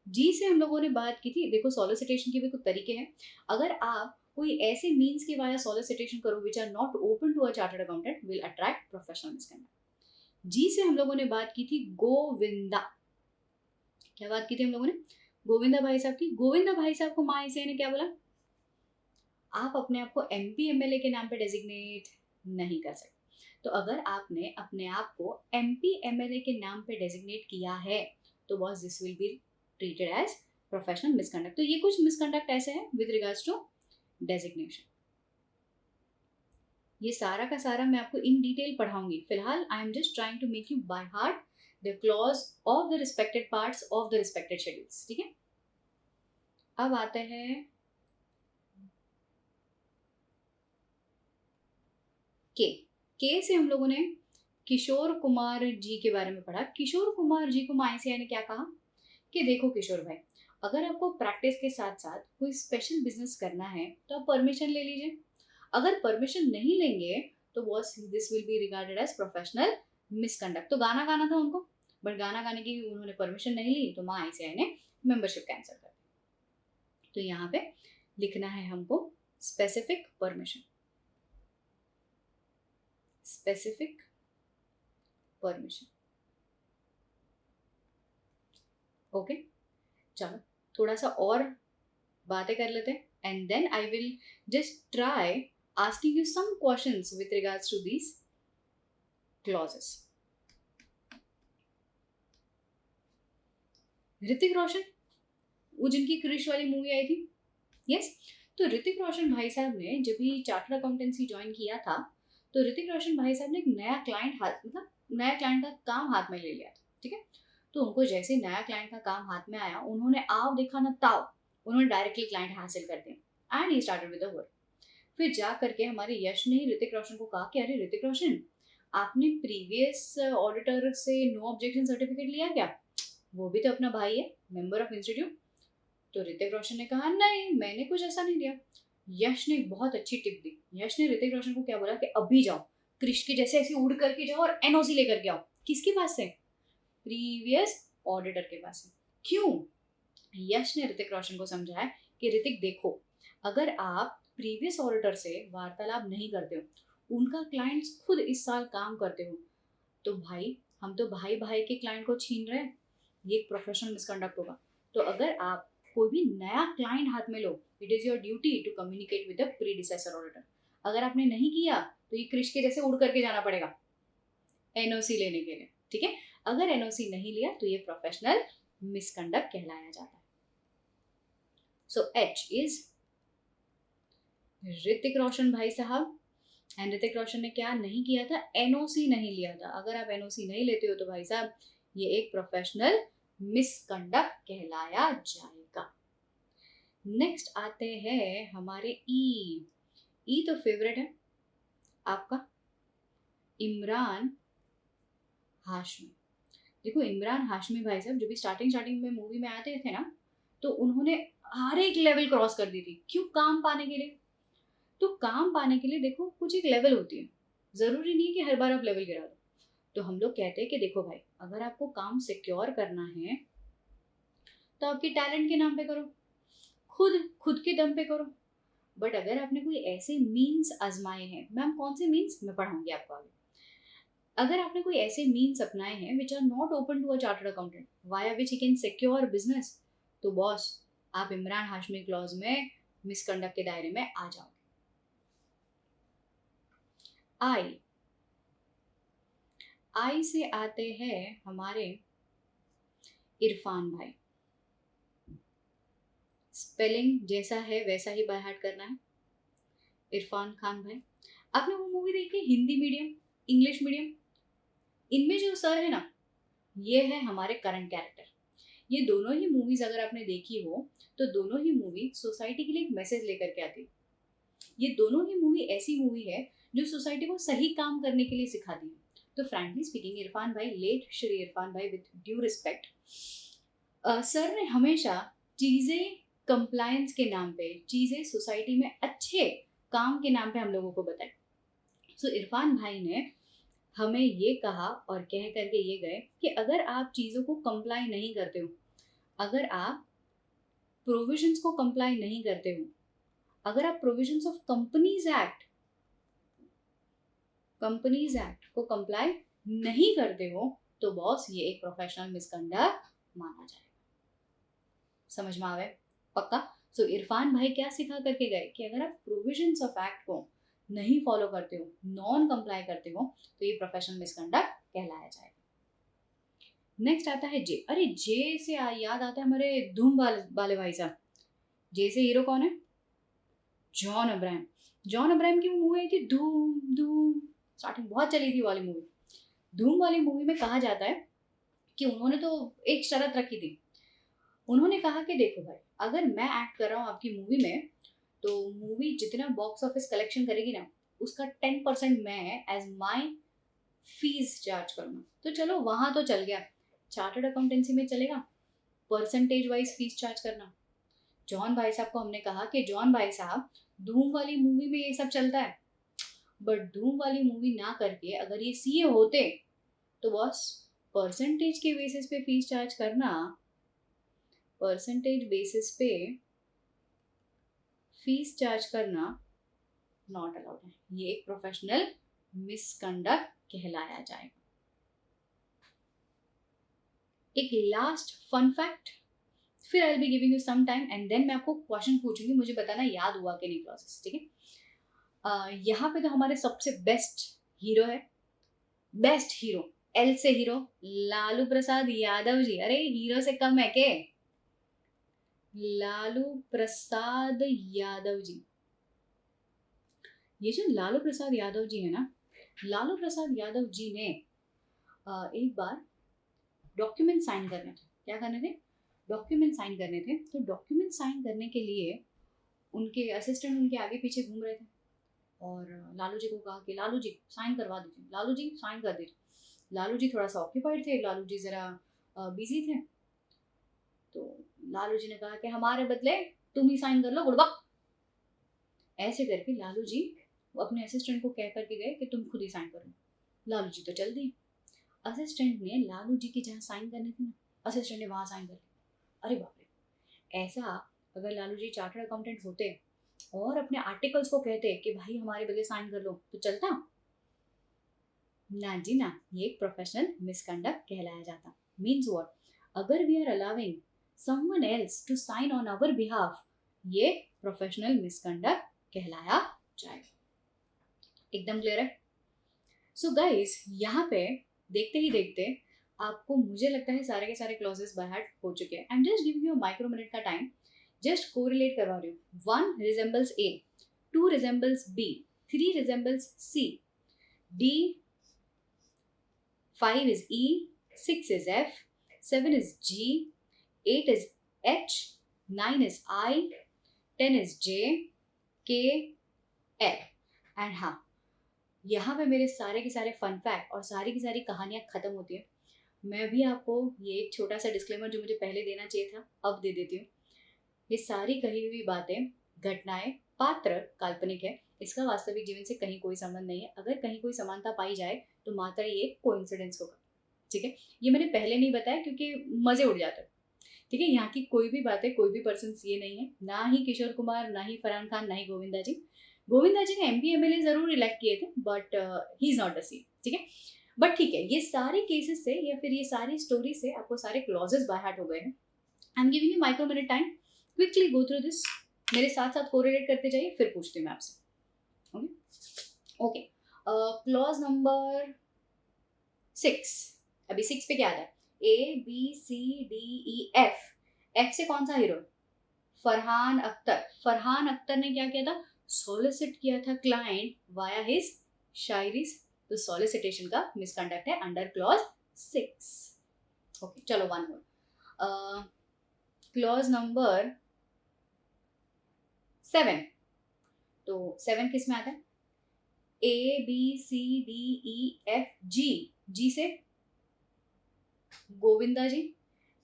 जी से हम लोगों ने बात की थी, देखो सॉलिसिटेशन के भी कुछ तरीके हैं। अगर आप कोई ऐसे मीन्स के वाया सॉलिसिटेशन करो which are not open to a chartered accountant, will attract professional misconduct. G से हम लोगों ने बात की थी गोविंदा। क्या बात की थी हम लोगों ने? गोविंदा भाई साहब की। गोविंदा भाई साहब को माँ ऐसे ने क्या बोला? आप अपने आप को एमपी एमएलए के नाम पे डेजिग्नेट नहीं कर सकते। तो अगर आपने अपने आप को एमपी एमएलए के नाम पे डेजिग्नेट किया है तो boss this will be treated as professional misconduct. तो ये कुछ मिसकंडक्ट ऐसे हैं विद रिगार्ड्स टू डेजिग्नेशन। ये सारा का सारा मैं आपको इन डिटेल पढ़ाऊंगी। फिलहाल I am just trying to make you by heart the clause of the respected parts of the respected schedules. ठीक है, अब आते हैं के। के से हम लोगों ने किशोर कुमार जी के बारे में पढ़ा। किशोर कुमार जी को ICAI ने क्या कहा कि देखो किशोर भाई, अगर आपको प्रैक्टिस के साथ साथ कोई स्पेशल बिजनेस करना है तो आप परमिशन ले लीजिए। अगर परमिशन नहीं लेंगे तो boss this will be regarded as professional misconduct. तो गाना गाना था उनको, बट गाना गाने की उन्होंने परमिशन नहीं ली, तो ICAI ने मेंबरशिप कैंसिल कर दी। तो यहाँ पे लिखना है हमको specific permission, specific permission. Okay, चलो थोड़ा सा और बातें कर लेते हैं, and then I will just try asking you some questions with regards to these clauses. Hrithik Roshan, वो जिनकी क्रिश वाली मूवी आई थी, यस तो ऋतिक रोशन भाई साहब ने जब भी चार्टर्ड अकाउंटेंसी ज्वाइन किया था, तो ऋतिक रोशन भाई साहब ने एक नया क्लाइंट मतलब नया क्लाइंट का काम हाथ में ले लिया था। ठीक है, तो उनको जैसे नया क्लाइंट का काम हाथ में आया, उन्होंने आव देखा ना ताव, उन्होंने डायरेक्टली क्लाइंट हासिल कर दिया and he started with the work. फिर जा करके हमारे यश ने ऋतिक रोशन को कहा कि अरे ऋतिक रोशन, आपने प्रीवियस ऑडिटर से नो ऑब्जेक्शन सर्टिफिकेट लिया क्या? वो भी तो अपना भाई है, मेंबर ऑफ इंस्टीट्यूट। तो ऋतिक रोशन ने कहा नहीं, मैंने कुछ ऐसा नहीं लिया। यश ने एक बहुत अच्छी टिप दी। यश ने ऋतिक रोशन को क्या बोला कि अभी जाओ, क्रिश के जैसे ऐसे उड़ करके जाओ और NOC लेकर के आओ। किसके पास से? प्रीवियस ऑडिटर के पास से। क्यों? यश ने ऋतिक रोशन को समझाया कि ऋतिक देखो, अगर आप प्रीवियस ऑडिटर से वार्तालाप नहीं करते हो, उनका क्लाइंट्स खुद इस साल काम करते हो, तो भाई हम तो भाई भाई के क्लाइंट को छीन रहे हैं, ये एक प्रोफेशनल मिसकंडक्ट होगा। तो अगर आप कोई भी नया क्लाइंट हाथ में लो, it is your duty to communicate with the predecessor auditor. अगर आपने नहीं किया तो ये क्रिश के जैसे उड़ करके जाना पड़ेगा NOC लेने के लिए। ठीक है, अगर NOC नहीं लिया तो ये प्रोफेशनल मिसकंडक्ट कहलाया जाता है। सो H इज ऋतिक रोशन भाई साहब, एंड ऋतिक रोशन ने क्या नहीं किया था? NOC नहीं लिया था। अगर आप NOC नहीं लेते हो तो भाई साहब ये एक प्रोफेशनल मिसकंडक्ट कहलाया जाएगा। नेक्स्ट आते हैं हमारे ई तो फेवरेट है आपका, इमरान हाशमी। देखो इमरान हाशमी भाई साहब जब भी स्टार्टिंग में मूवी में आते थे ना, तो उन्होंने हर एक लेवल क्रॉस कर दी थी। क्यों? काम पाने के लिए। तो काम पाने के लिए देखो कुछ एक लेवल होती है, जरूरी नहीं कि हर बार आप लेवल गिरा दो। तो हम लोग कहते हैं कि देखो भाई, अगर आपको काम सिक्योर करना है तो आपके टैलेंट के नाम पे करो, खुद के दम पे करो। बट अगर आपने कोई ऐसे मीन्स आजमाए हैं, मैम कौन से मीन्स मैं पढ़ाऊंगी आपको आगे, अगर आपने कोई ऐसे मीन्स अपनाए हैं which are not open to a chartered accountant via which he can secure business, तो बॉस आप इमरान हाशमी क्लॉज में मिसकंडक्ट के दायरे में आ जाओगे। आई से आते हैं हमारे इरफान भाई। स्पेलिंग जैसा है वैसा ही बाय हार्ट करना है। इरफान खान भाई, आपने वो मूवी देखी हिंदी मीडियम इंग्लिश मीडियम? इनमें जो सर है ना, ये है हमारे करंट कैरेक्टर। ये दोनों ही मूवीज अगर आपने देखी हो तो दोनों ही मूवी सोसाइटी के लिए एक मैसेज लेकर के आती है। ये दोनों ही मूवी ऐसी मूवी है जो सोसाइटी को सही काम करने के लिए सिखाती है। तो फ्रैंकली स्पीकिंग इरफान भाई, लेट श्री इरफान भाई, विद ड्यू रिस्पेक्ट, सर ने हमेशा चीज़ें कंप्लायंस के नाम पे, चीज़ें सोसाइटी में अच्छे काम के नाम पे हम लोगों को बताई। सो इरफान भाई ने हमें ये कहा और कह करके ये गए कि अगर आप चीज़ों को कंप्लाई नहीं करते हो, अगर आप प्रोविजंस को कंप्लाई नहीं करते हो, अगर आप प्रोविजंस ऑफ कंपनीज एक्ट को कंप्लाई नहीं करते हो, तो बॉस ये एक प्रोफेशनल मिसकंडक्ट माना जाएगा। समझ में आवे? पक्का? सो इरफान भाई क्या सिखा करके गए कि अगर आप प्रोविजंस ऑफ एक्ट को नहीं फॉलो करते हो, नॉन कंप्लाई करते हो, तो ये प्रोफेशनल मिसकंडक्ट कहलाया जाएगा। नेक्स्ट आता है जे। अरे जे से याद आता है हमारे धूम वाले भाई साहब। जे से हीरो कौन है? John Abraham. जॉन अब्राहम की मूवी आई थी धूम, स्टार्टिंग बहुत चली थी वाली मूवी। धूम वाली मूवी में कहा जाता है कि उन्होंने तो एक शर्त रखी थी। उन्होंने कहा कि देखो भाई, अगर मैं एक्ट कर रहा हूँ आपकी मूवी में, तो मूवी जितना बॉक्स ऑफिस कलेक्शन करेगी ना, उसका 10% मैं एज माई फीस चार्ज करूँगा। तो चलो वहाँ तो चल गया, चार्टर्ड अकाउंटेंसी में चलेगा परसेंटेज वाइज फीस चार्ज करना। जॉन भाई साहब को हमने कहा कि जॉन भाई साहब, धूम वाली मूवी में ये सब चलता है, बट धूम वाली मूवी ना करके अगर ये सीए होते तो बॉस, परसेंटेज के बेसिस पे फीस चार्ज करना, परसेंटेज बेसिस पे फीस चार्ज करना नॉट अलाउड है। ये एक प्रोफेशनल मिसकंडक्ट कहलाया जाएगा। एक लास्ट फन फैक्ट, फिर I will be giving you some time and then मैं आपको क्वेश्चन पूछूंगी, मुझे बताना याद हुआ कि नहीं क्लासेस, ठीक है। यहाँ पे तो हमारे सबसे बेस्ट हीरो है, बेस्ट हीरो, एल से हीरो, लालू प्रसाद यादव जी। अरे हीरो से कम है के, लालू प्रसाद यादव जी। ये जो लालू प्रसाद यादव जी है ना, लालू प्रसाद यादव जी ने एक बार डॉक्यूमेंट साइन करने थे। क्या करने थे? डॉक्यूमेंट साइन करने थे। तो डॉक्यूमेंट साइन करने के लिए उनके असिस्टेंट उनके आगे पीछे घूम रहे थे और लालू जी को कहा कि लालू जी साइन करवा दीजिए, लालू जी साइन कर दीजिए। लालू जी थोड़ा सा ऑक्यूपाइड थे, लालू जी ज़रा बिजी थे। तो लालू जी ने कहा कि हमारे बदले तुम ही साइन कर लो बुढ़वा। ऐसे करके लालू जी वो अपने असिस्टेंट को कह करके गए कि तुम खुद ही साइन करो। लालू जी तो चल दिए। असिस्टेंट ने लालू जी की जहाँ साइन करनी थी ना, असिस्टेंट ने वहाँ साइन कर लिया। अरे बाप रे, ऐसा अगर लालू जी चार्टर्ड अकाउंटेंट होते और अपने आर्टिकल्स को कहते कि भाई हमारे बदले साइन कर लो, तो चलता? ना जी ना, ये एक प्रोफेशनल मिसकंडक्ट कहलाया जाता। Means what? अगर we are allowing someone else to sign on our behalf, ये प्रोफेशनल मिसकंडक्ट कहलाया जाएगा। एकदम क्लियर है? सो गाइस, यहाँ पे देखते ही देखते आपको, मुझे लगता है सारे के सारे क्लॉजेस बाय हार्ट हो चुके हैं। I am just giving you micro minute का टाइम, जस्ट कोरिलेट करवा रही हूँ। 1 resembles A, 2 resembles B, 3 resembles C, D, 5 is E, 6 is F, 7 is G, 8 is H, 9 is I, 10 is J, K, L। And हाँ, यहाँ पे मेरे सारे के सारे फन फैक्ट और सारी की सारी कहानियाँ खत्म होती है। मैं भी आपको ये एक छोटा सा डिस्क्लेमर जो मुझे पहले देना चाहिए था, अब दे देती हूँ। ये सारी कही हुई बातें, घटनाएं, पात्र काल्पनिक है, इसका वास्तविक जीवन से कहीं कोई संबंध नहीं है। अगर कहीं कोई समानता पाई जाए तो मात्र ये कोइंसिडेंस होगा, ठीक है। ये मैंने पहले नहीं बताया क्योंकि मजे उड़ जाते हैं, ठीक है। यहाँ की कोई भी बातें, कोई भी पर्सन ये नहीं है, ना ही किशोर कुमार, ना ही फरहान खान, ना ही गोविंदा जी। गोविंदा जी ने एमपी एमएलए जरूर इलेक्ट किए थे, but he is not the CM, ठीक है। बट ठीक है, ये सारे केसेस से या फिर ये सारी स्टोरी से आपको सारे क्लॉजेस बाय हार्ट हो गए हैं। I am giving you micro minute time, quickly go through this, मेरे साथ साथ कोरिलेट करते जाइए, फिर पूछती हूँ मैं आपसे। ओके, क्लॉज नंबर 6, अभी 6 पे क्या आता है? A B C D E F. F से कौन सा हीरो? फरहान अख्तर। फरहान अख्तर ने क्या किया था? सॉलिसिट किया था क्लाइंट वाया हिज शायरीज। तो सॉलिसिटेशन का मिसकंडक्ट है अंडर क्लॉज 6। ओके, चलो वन मोर, क्लॉज नंबर 7। तो 7 किस में आता है? A B C D E F G. G से गोविंदा जी,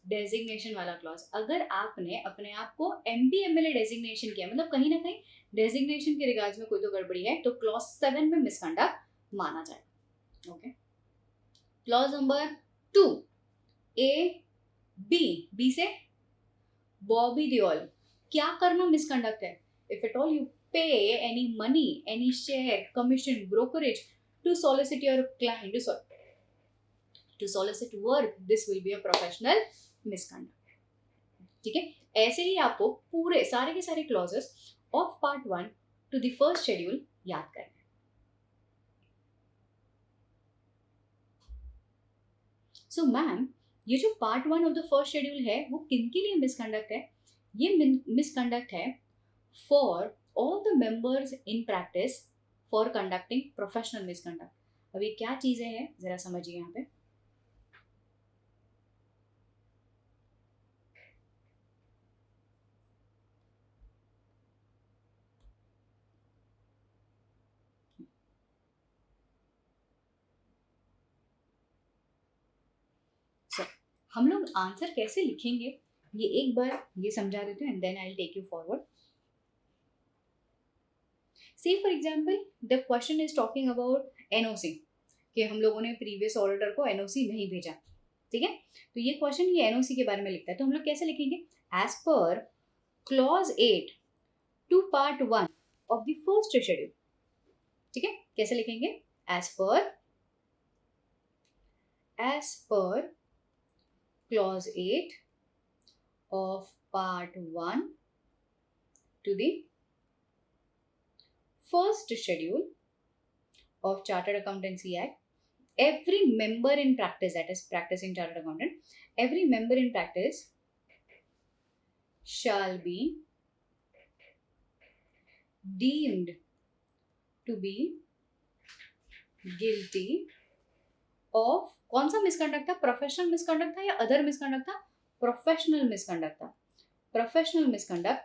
डेजिग्नेशन वाला क्लॉज। अगर आपने अपने आप को एमपी एमएलए डेजिग्नेशन किया, मतलब कहीं ना कहीं डेजिग्नेशन के रिगार्ड्स में कोई तो गड़बड़ी है, तो क्लॉज 7 में मिसकंडक्ट माना जाएगा। Okay, clause number 2, A B. B से बॉबी देओल। क्या करना मिसकंडक्ट है? If at all you pay any money, any share, commission, brokerage to solicit your client, to solicit work, this will be a professional misconduct, ठीक है। ऐसे ही आपको पूरे सारे के सारे clauses of part 1 to the first schedule याद करना है। सो मैम, ये जो part 1 of the first schedule है वो किन के लिए मिसकंडक्ट है? ये मिसकंडक्ट है for all the members in practice for conducting professional misconduct. अब ये क्या चीजें हैं जरा समझिए यहाँ पे। हम लोग आंसर कैसे लिखेंगे ये एक बार ये समझा देते हैं and then I will take you forward. See for example the question is talking about NOC, कि हम लोगों ने प्रीवियस ऑडिटर को एनओसी नहीं भेजा. ठीक है, तो ये क्वेश्चन ये एनओसी के बारे में लिखता है. तो हम लोग कैसे लिखेंगे? As per clause 8 to part 1 of the first schedule. ठीक है, कैसे लिखेंगे? As per clause 8 of part 1 to the first schedule of Chartered Accountancy Act, every member in practice, that is practicing chartered accountant, every member in practice shall be deemed to be guilty of, कौन सा मिसकंडक्ट था? प्रोफेशनल मिसकंडक्ट था या अदर मिसकंडक्ट था? प्रोफेशनल मिसकंडक्ट था. Professional misconduct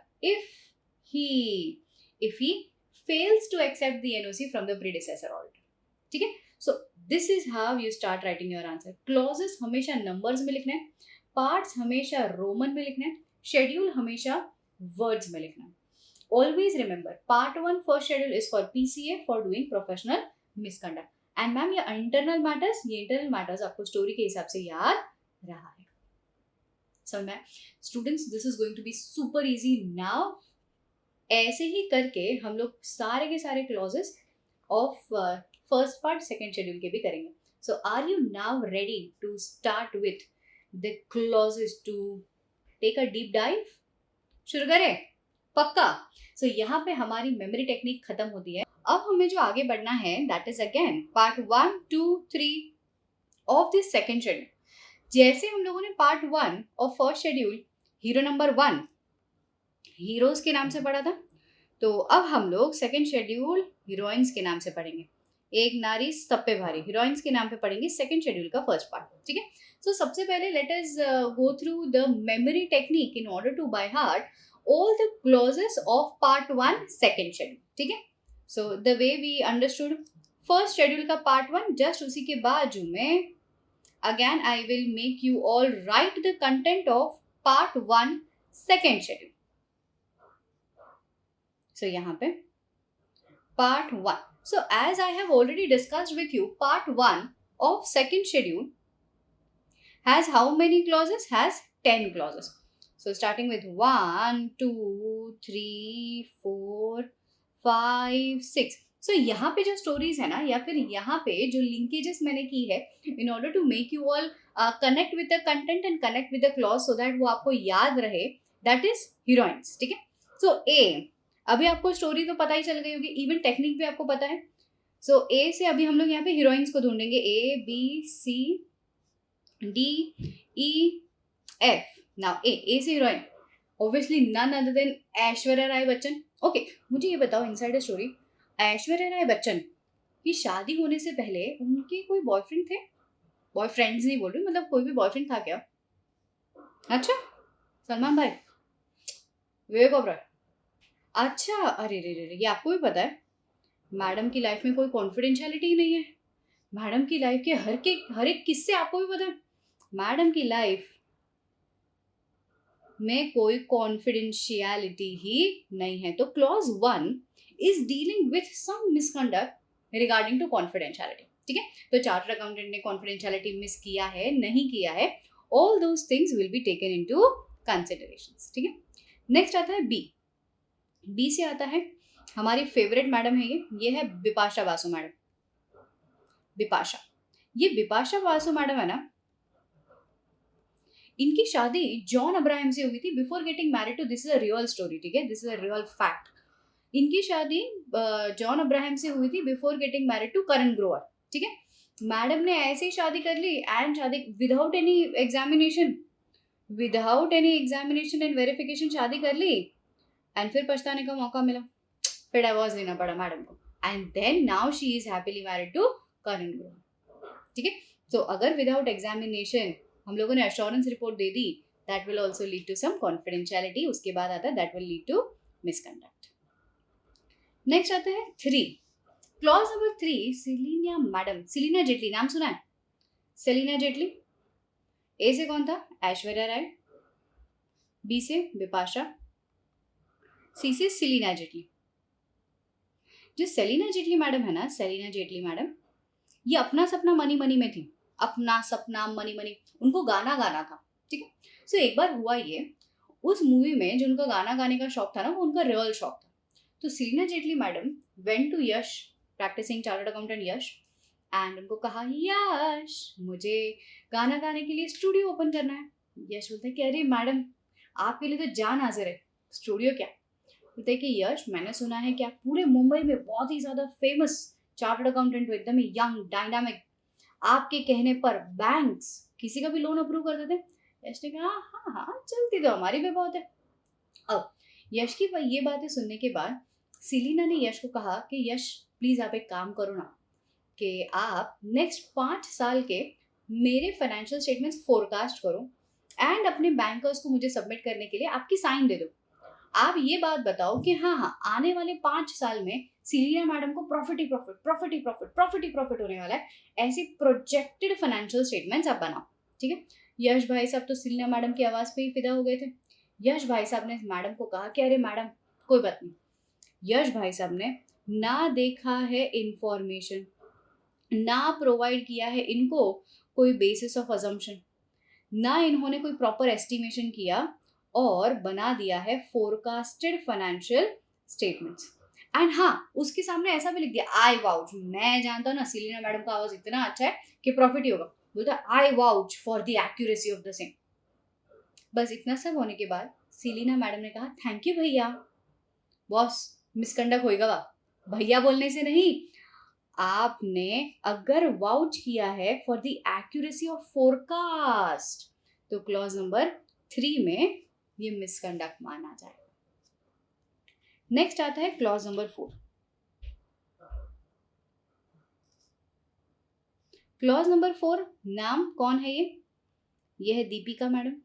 if he fails to accept the NOC from the predecessor auditor. ठीक है, so this is how you start writing your answer. Clauses हमेशा numbers में लिखना है, parts हमेशा रोमन में लिखना है, schedule हमेशा words में लिखना है. Always remember, part 1 first schedule is for PCA for doing professional misconduct. And ma'am ये internal matters आपको स्टोरी के हिसाब से याद रहा है. समझ में? Students, this is going to be super easy now. ऐसे ही करके हम लोग सारे के सारे clauses of first part second schedule के भी करेंगे. So are you now ready to start with the clauses to take a deep dive? शुरू करें? पक्का? सो यहाँ पे हमारी मेमोरी टेक्निक खत्म होती है. अब हमें जो आगे बढ़ना है that is again part 1, 2, 3 of this second schedule. जैसे हम लोगों ने पार्ट 1 और first schedule hero number 1 heroes के नाम से पढ़ा था, तो अब हम लोग सेकेंड शेड्यूल हीरोइंस के नाम से पढ़ेंगे. एक नारी सब पे भारी, हीरोइंस के नाम पे पढ़ेंगे सेकेंड शेड्यूल का फर्स्ट पार्ट. ठीक है, सो सबसे पहले let us go through the memory technique in order to by heart all the clauses of part 1 second schedule. ठीक है, so the way we understood first schedule का पार्ट 1, जस्ट उसी के बाजू में again I will make you all write the content of part 1 second schedule. So यहाँ पे part 1. So as I have already discussed with you, part 1 of second schedule has how many clauses? Has 10 clauses. So starting with 1, 2, 3, 4, 5, 6. सो यहाँ पे जो स्टोरीज है ना, या फिर यहाँ पे जो लिंकेजेस मैंने की है in order to make you all connect with the content and connect with the clause so that वो आपको याद रहे, दैट इज हीरोइंस. ठीक है, सो ए, अभी आपको स्टोरी तो पता ही चल गई होगी, इवन टेक्निक भी आपको पता है. सो ए से अभी हम लोग यहाँ पे हीरोइंस को ढूंढेंगे. A B C D E F. Now A से heroine obviously none other than Aishwarya Rai Bachchan. Okay, मुझे ये बताओ इनसाइड स्टोरी, ऐश्वर्या राय बच्चन की शादी होने से पहले उनके कोई बॉयफ्रेंड थे? बॉयफ्रेंड्स नहीं बोल रही, मतलब कोई भी बॉयफ्रेंड था क्या? अच्छा, सलमान भाई, विवेक ओबरॉय. अच्छा, अरे रे रे, ये आपको भी पता है? मैडम की लाइफ में कोई कॉन्फिडेंशियलिटी ही नहीं है. मैडम की लाइफ के हर एक किस्से आपको भी पता है. मैडम की लाइफ में कोई कॉन्फिडेंशियलिटी ही नहीं है. तो clause 1 is dealing with some misconduct regarding to confidentiality. ठीक है, तो चार्टर्ड अकाउंटेंट ने कॉन्फिडेंशियलिटी मिस किया है, नहीं किया है, all those things will be taken into considerations. ठीक है, नेक्स्ट आता है बी. बी से आता है हमारी फेवरेट मैडम है, ये है बिपाशा बासु मैडम. बिपाशा, ये बिपाशा बासु मैडम है ना, इनकी शादी जॉन अब्राहम से हुई थी before getting married to. This is a real story. ठीक है, this is a real fact. इनकी शादी जॉन अब्राहम से हुई थी before getting married to Karan Grover. ठीक है, मैडम ने ऐसे ही शादी कर ली एंड शादी without any examination and verification शादी कर ली एंड फिर पछताने का मौका मिला, फिर डाइवोर्स लेना पड़ा मैडम को and then now she is happily married to Karan Grover. ठीक है, तो अगर विदाउट एग्जामिनेशन हम लोगों ने अश्योरेंस रिपोर्ट दे दी, that will also lead to some confidentiality. उसके बाद आता है that will lead to misconduct. Next आता है 3. Clause number 3, Celina madam. Celina Jaitly नाम सुना है? सेलिना जेटली ए से कौन था? ऐश्वर्या राय, बी से बिपाशा, सी से सेलिना जेटली। जो सेलिना जेटली मैडम है ना, सेलिना जेटली मैडम, ये अपना सपना मनी मनी में थी। अपना सपना मनी मनी, उनको गाना गाना था, ठीक है। सो एक बार हुआ ये, उस मूवी में जो उनका गाना गाने का शौक था ना, वो उनका रियल शौक था। तो Celina Jaitly madam went to Yash, practising chartered accountant Yash, and उनको कहा, यश मुझे गाना गाने के लिए स्टूडियो ओपन करना है। यश बोलते हैं कि अरे मैडम, आपके लिए तो जान हाजिर है, स्टूडियो क्या? बोलते हैं कि यश, मैंने सुना है कि आप पूरे मुंबई में बहुत ही ज्यादा फेमस चार्टर्ड अकाउंटेंट हो, एकदम यंग डायनामिक, आपके कहने पर बैंक्स किसी का भी लोन अप्रूव कर देते हैं। यश ने कहा, हाँ हाँ चलती तो हमारी भी बहुत है। अब यश की ये बातें सुनने के बाद सेलिना ने यश को कहा कि यश प्लीज आप एक काम करो ना, कि आप नेक्स्ट 5 साल के मेरे फाइनेंशियल स्टेटमेंट्स फोरकास्ट करो एंड अपने बैंकर्स को मुझे सबमिट करने के लिए आपकी साइन दे दो। आप ये बात बताओ कि हाँ हाँ, आने वाले 5 साल में सेलिना मैडम को प्रॉफिट ही प्रॉफिट, प्रॉफिट ही प्रॉफिट, प्रॉफिट ही प्रॉफिट होने वाला है, ऐसी प्रोजेक्टेड फाइनेंशियल स्टेटमेंट्स आप बनाओ, ठीक है। यश भाई साहब तो सेलिना मैडम की आवाज पे ही फिदा हो गए थे। यश भाई साहब ने मैडम को कहा कि अरे मैडम कोई बात नहीं। यश भाई साहब ने ना देखा है इंफॉर्मेशन, ना प्रोवाइड किया है इनको कोई बेसिस ऑफ अजम्पशन, ना इन्होंने कोई प्रॉपर एस्टिमेशन किया, और बना दिया है फोरकास्टेड फाइनेंशियल स्टेटमेंट्स। एंड हाँ, उसके सामने ऐसा भी लिख दिया, आई वाउच, मैं जानता हूँ ना सेलिना मैडम का आवाज इतना अच्छा है कि प्रॉफिट ही होगा, बोलता I vouch for the accuracy of the same. बस इतना सब होने के बाद सेलिना मैडम ने कहा, थैंक यू भैया। बॉस, मिसकंडक्ट होएगा वा, भैया बोलने से नहीं, आपने अगर वाउच किया है for the accuracy of forecast तो क्लॉज नंबर 3 में ये मिसकंडक्ट माना जाएगा। नेक्स्ट आता है क्लॉज नंबर 4। क्लॉज नंबर 4, नाम कौन है ये है दीपिका मैडम।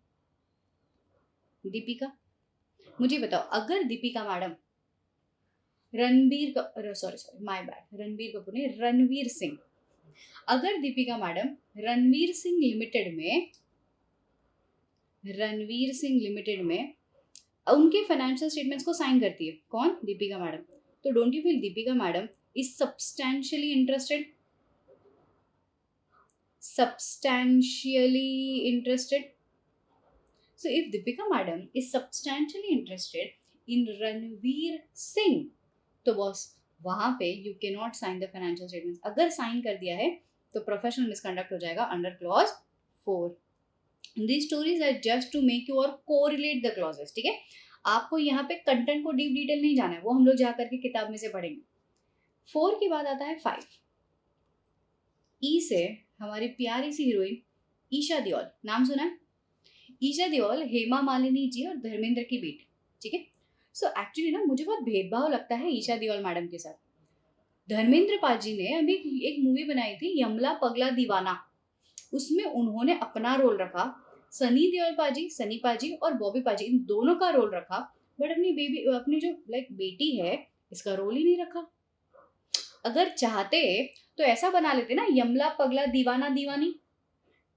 दीपिका, मुझे बताओ, अगर दीपिका मैडम रणवीर कपूर नहीं, रणवीर सिंह, अगर दीपिका मैडम रणवीर सिंह लिमिटेड में उनके फाइनेंशियल स्टेटमेंट्स को साइन करती है, कौन? दीपिका मैडम, तो don't you feel Deepika madam is substantially interested? So if Deepika madam is substantially interested in Ranveer Singh, तो बॉस वहां पे you cannot sign the financial statements। अगर साइन कर दिया है तो प्रोफेशनल मिसकंडक्ट हो जाएगा under clause 4। These stories are just to make you और correlate the clauses, ठीक है। आपको यहाँ पे कंटेंट को डीप डिटेल नहीं जाना है, वो हम लोग जा करके किताब में से पढ़ेंगे। 4 के बाद आता है 5। ई से हमारी प्यारी सी हीरोइन ईशा देओल, नाम सुना है? ईशा देओल हेमा मालिनी जी और धर्मेंद्र की बेटी, ठीक है। सो एक्चुअली ना मुझे बहुत भेदभाव लगता है ईशा देओल मैडम के साथ। धर्मेंद्र पाजी ने अभी एक मूवी बनाई थी यमला पगला दीवाना, उसमें उन्होंने अपना रोल रखा, सनी देओल पाजी, सनी पाजी और बॉबी पाजी, इन दोनों का रोल रखा, बट अपनी जो बेटी है इसका रोल ही नहीं रखा। अगर चाहते तो ऐसा बना लेते ना, यमला पगला दीवाना दीवानी।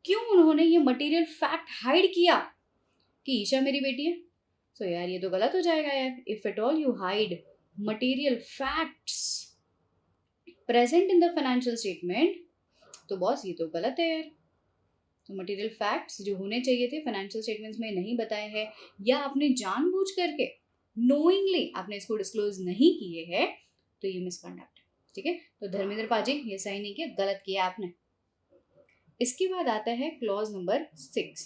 क्यों उन्होंने ये मटेरियल फैक्ट हाइड किया कि ईशा मेरी बेटी है? सो यार ये तो गलत हो जाएगा यार। If at all you hide material facts present in the financial statement तो बॉस ये तो गलत है यार। तो मटेरियल फैक्ट्स जो होने चाहिए थे फाइनेंशियल स्टेटमेंट्स में नहीं बताए हैं, या आपने जानबूझ करके नोइंगली आपने इसको डिस्क्लोज नहीं किए हैं, तो ये मिसकंडक्ट है, ठीक है। तो धर्मेंद्र पाजी ये सही नहीं किया, गलत किया आपने। इसके बाद आता है clause number 6।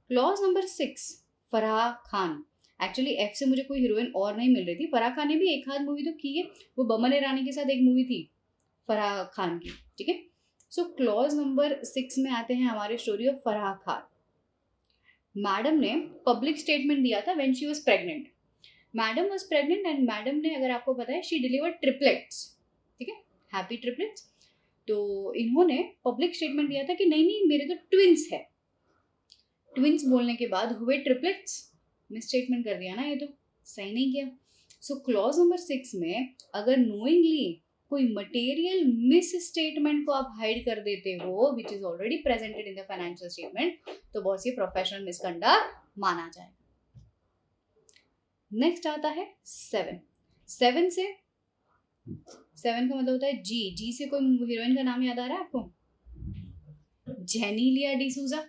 Clause number 6, Farah Khan. Actually F से मुझे कोई हीरोइन और नहीं मिल रही थी, फराह खान ने भी एक आध मूवी तो की है, वो बमन ईरानी के साथ एक मूवी थी फराह खान की, ठीक है। सो क्लॉज नंबर 6 में आते हैं हमारे story of Farah Khan. Madam ने पब्लिक स्टेटमेंट दिया था when she was pregnant. Madam was pregnant and madam ने, अगर आपको पता है, शी डिलीवर्ड ट्रिपलेट्स, ठीक है, हैप्पी ट्रिपलेट्स। तो इन्होंने पब्लिक स्टेटमेंट दिया था कि नहीं नहीं मेरे तो ट्विंस है। ट्विंस बोलने के बाद हुए ट्रिपलेट्स, मिस स्टेटमेंट कर दिया ना, ये तो सही नहीं किया। सो क्लॉज नंबर 6 में अगर नोइंगली कोई मटेरियल मिस स्टेटमेंट को आप हाइड कर देते हो which is already presented in the financial statement, तो बॉस ये प्रोफेशनल मिसकंडक्ट माना जाएगा। नेक्स्ट आता है 7। 7 से 7 का मतलब होता है जी। जी से कोई हीरोइन का नाम याद आ रहा है आपको? जेनेलिया डिसूजा।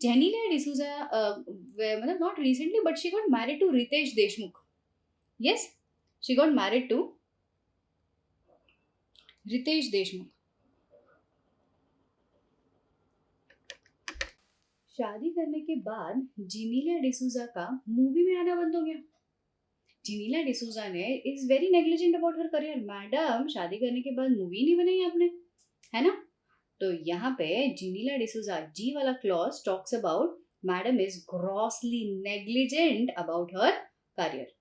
जेनेलिया डिसूजा मतलब not recently but she got married to Riteish Deshmukh. Yes, she got married to Riteish Deshmukh. शादी करने के बाद जेनेलिया डिसूजा का मूवी में आना बंद हो गया। जेनेलिया डिसूजा ने is very negligent about her career. Madam शादी करने के बाद मूवी नहीं बनाई आपने, है ना? तो यहाँ पे जेनेलिया डिसूजा जी वाला clause talks about madam is grossly negligent about her career,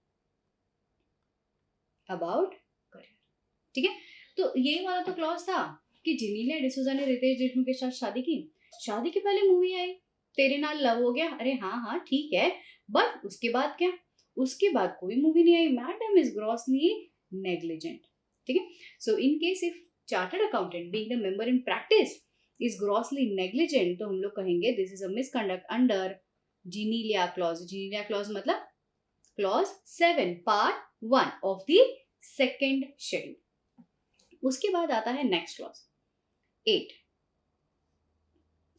about career. ठीक है, तो ये वाला तो क्लॉज था कि जेनेलिया डिसूजा ने रितेश देशमुख के साथ शादी की। शादी के पहले मूवी आई तेरे नाल लव हो गया, अरे हाँ हाँ ठीक है, बट उसके बाद क्या? उसके बाद कोई मूवी नहीं आई। Madam is grossly negligent. ठीक है, so in case if chartered accountant being the member in practice is grossly negligent, तो हम लोग कहेंगे this is a misconduct under Genelia clause. Genelia clause मतलब clause 7 part 1 of the second schedule. उसके बाद आता है नेक्स्ट क्लॉज 8।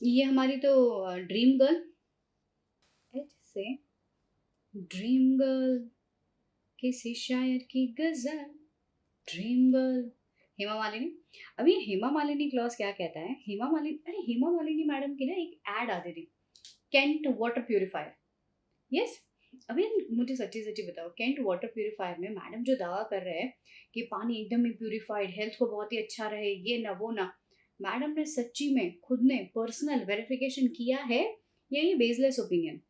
ये हमारी तो ड्रीम गर्ल, एच से ड्रीम गर्ल, किसी शायर की गजल, ड्रीम गर्ल, हेमा मालिनी। अब ये हेमा मालिनी क्लॉज क्या कहता है? हेमा मालिनी, अरे हेमा मालिनी मैडम की ना एक ऐड आती थी, केंट वाटर प्यूरिफायर। यस, अभी मुझे सच्ची सच्ची बताओ, केंट वाटर प्यूरिफायर में मैडम जो दावा कर रहे हैं कि पानी एकदम ही प्यूरिफाइड, हेल्थ को बहुत ही अच्छा रहे, ये ना वो ना, मैडम ने सच्ची में खुद ने पर्सनल वेरिफिकेशन किया है या ये बेसलेस ओपिनियन?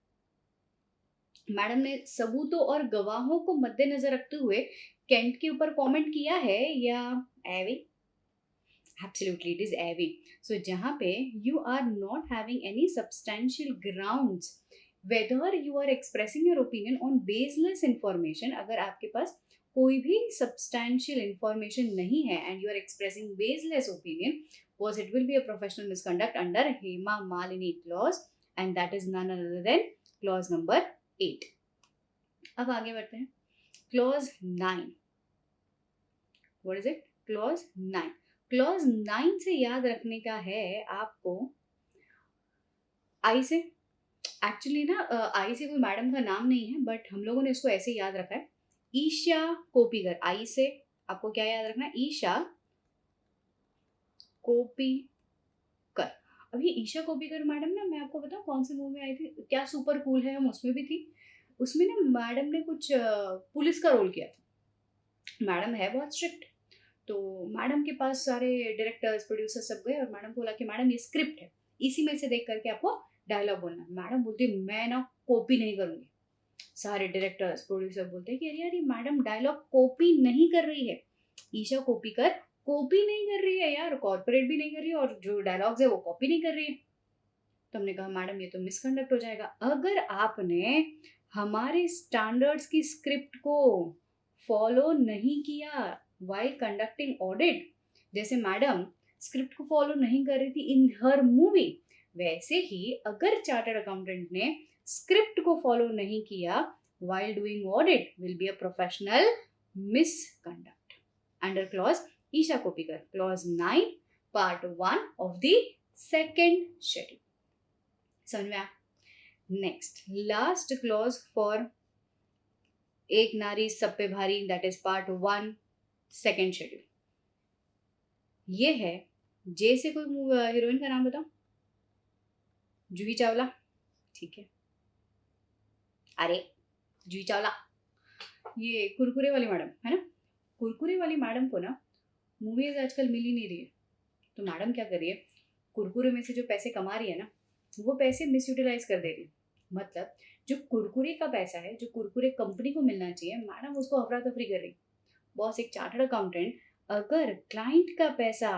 मैडम ने सबूतों और गवाहों को मद्देनजर रखते हुए केंट के ऊपर कमेंट किया है या AV? Absolutely it is AV. So जहां पे you are not having any substantial grounds whether you are expressing your opinion on baseless information, अगर आपके पास कोई भी सब्सटेंशियल इंफॉर्मेशन नहीं है and you are expressing baseless opinion, was it will be a professional misconduct under Hema Malini clause and that is none other than clause number 8। अब आगे बढ़ते हैं clause 9। what is it? clause 9। clause 9 से याद रखने का है आपको आई से। एक्चुअली ना आई से कोई मैडम का नाम नहीं है बट हम लोगों ने इसको ऐसे याद रखा है, ईशा कोपीकर। आई से आपको क्या याद रखना है? ईशा कोपीकर। अभी ईशा कोपीकर मैडम ना, मैं आपको बताऊं कौन सी मूवी आई थी, क्या सुपर कूल है हम, उसमें भी थी। उसमें ना मैडम ने कुछ पुलिस का रोल किया था। मैडम है बहुत स्ट्रिक्ट, तो मैडम के पास सारे डायरेक्टर्स प्रोड्यूसर सब गए और मैडम को बोला कि मैडम ये स्क्रिप्ट है, इसी में से देख करके आपको डायलॉग बोलना। मैडम बोलती मैं ना कॉपी नहीं करूंगी। सारे डायरेक्टर्स प्रोड्यूसर बोलते हैं कि अरे यार ये मैडम डायलॉग कॉपी नहीं कर रही है, ईशा कोपीकर कॉपी नहीं कर रही है यार, कॉर्पोरेट भी नहीं कर रही है और जो डायलॉग्स है वो कॉपी नहीं कर रही है। तो हमने कहा मैडम ये तो मिसकंडक्ट हो जाएगा। अगर आपने हमारे स्टैंडर्ड्स की स्क्रिप्ट को फॉलो नहीं किया व्हाइल कंडक्टिंग ऑडिट, जैसे मैडम स्क्रिप्ट को फॉलो नहीं कर रही थी इन हर मूवी, वैसे ही अगर चार्टर्ड अकाउंटेंट ने स्क्रिप्ट को फॉलो नहीं किया while doing audit will be a professional misconduct under clause Isha Kopikar, clause 9 part 1 of the second schedule। समझ में आया? नेक्स्ट लास्ट क्लॉज फॉर एक नारी सब पे भारी, that is part 1 second schedule. ये है जे से कोई हीरोइन का नाम बताओ? जूही चावला। ठीक है, अरे जूही चावला ये कुरकुरे वाली मैडम है ना। कुरकुरे वाली मैडम को ना मूवीज आजकल मिल ही नहीं रही है, तो मैडम क्या कर रही है, कुरकुरे में से जो पैसे कमा रही है ना वो पैसे मिसयूटिलाइज कर दे रही है। मतलब जो कुरकुरे का पैसा है, जो कुरकुरे कंपनी को मिलना चाहिए, मैडम उसको अफरा तफरी कर रही। बॉस एक चार्टर्ड अकाउंटेंट अगर क्लाइंट का पैसा,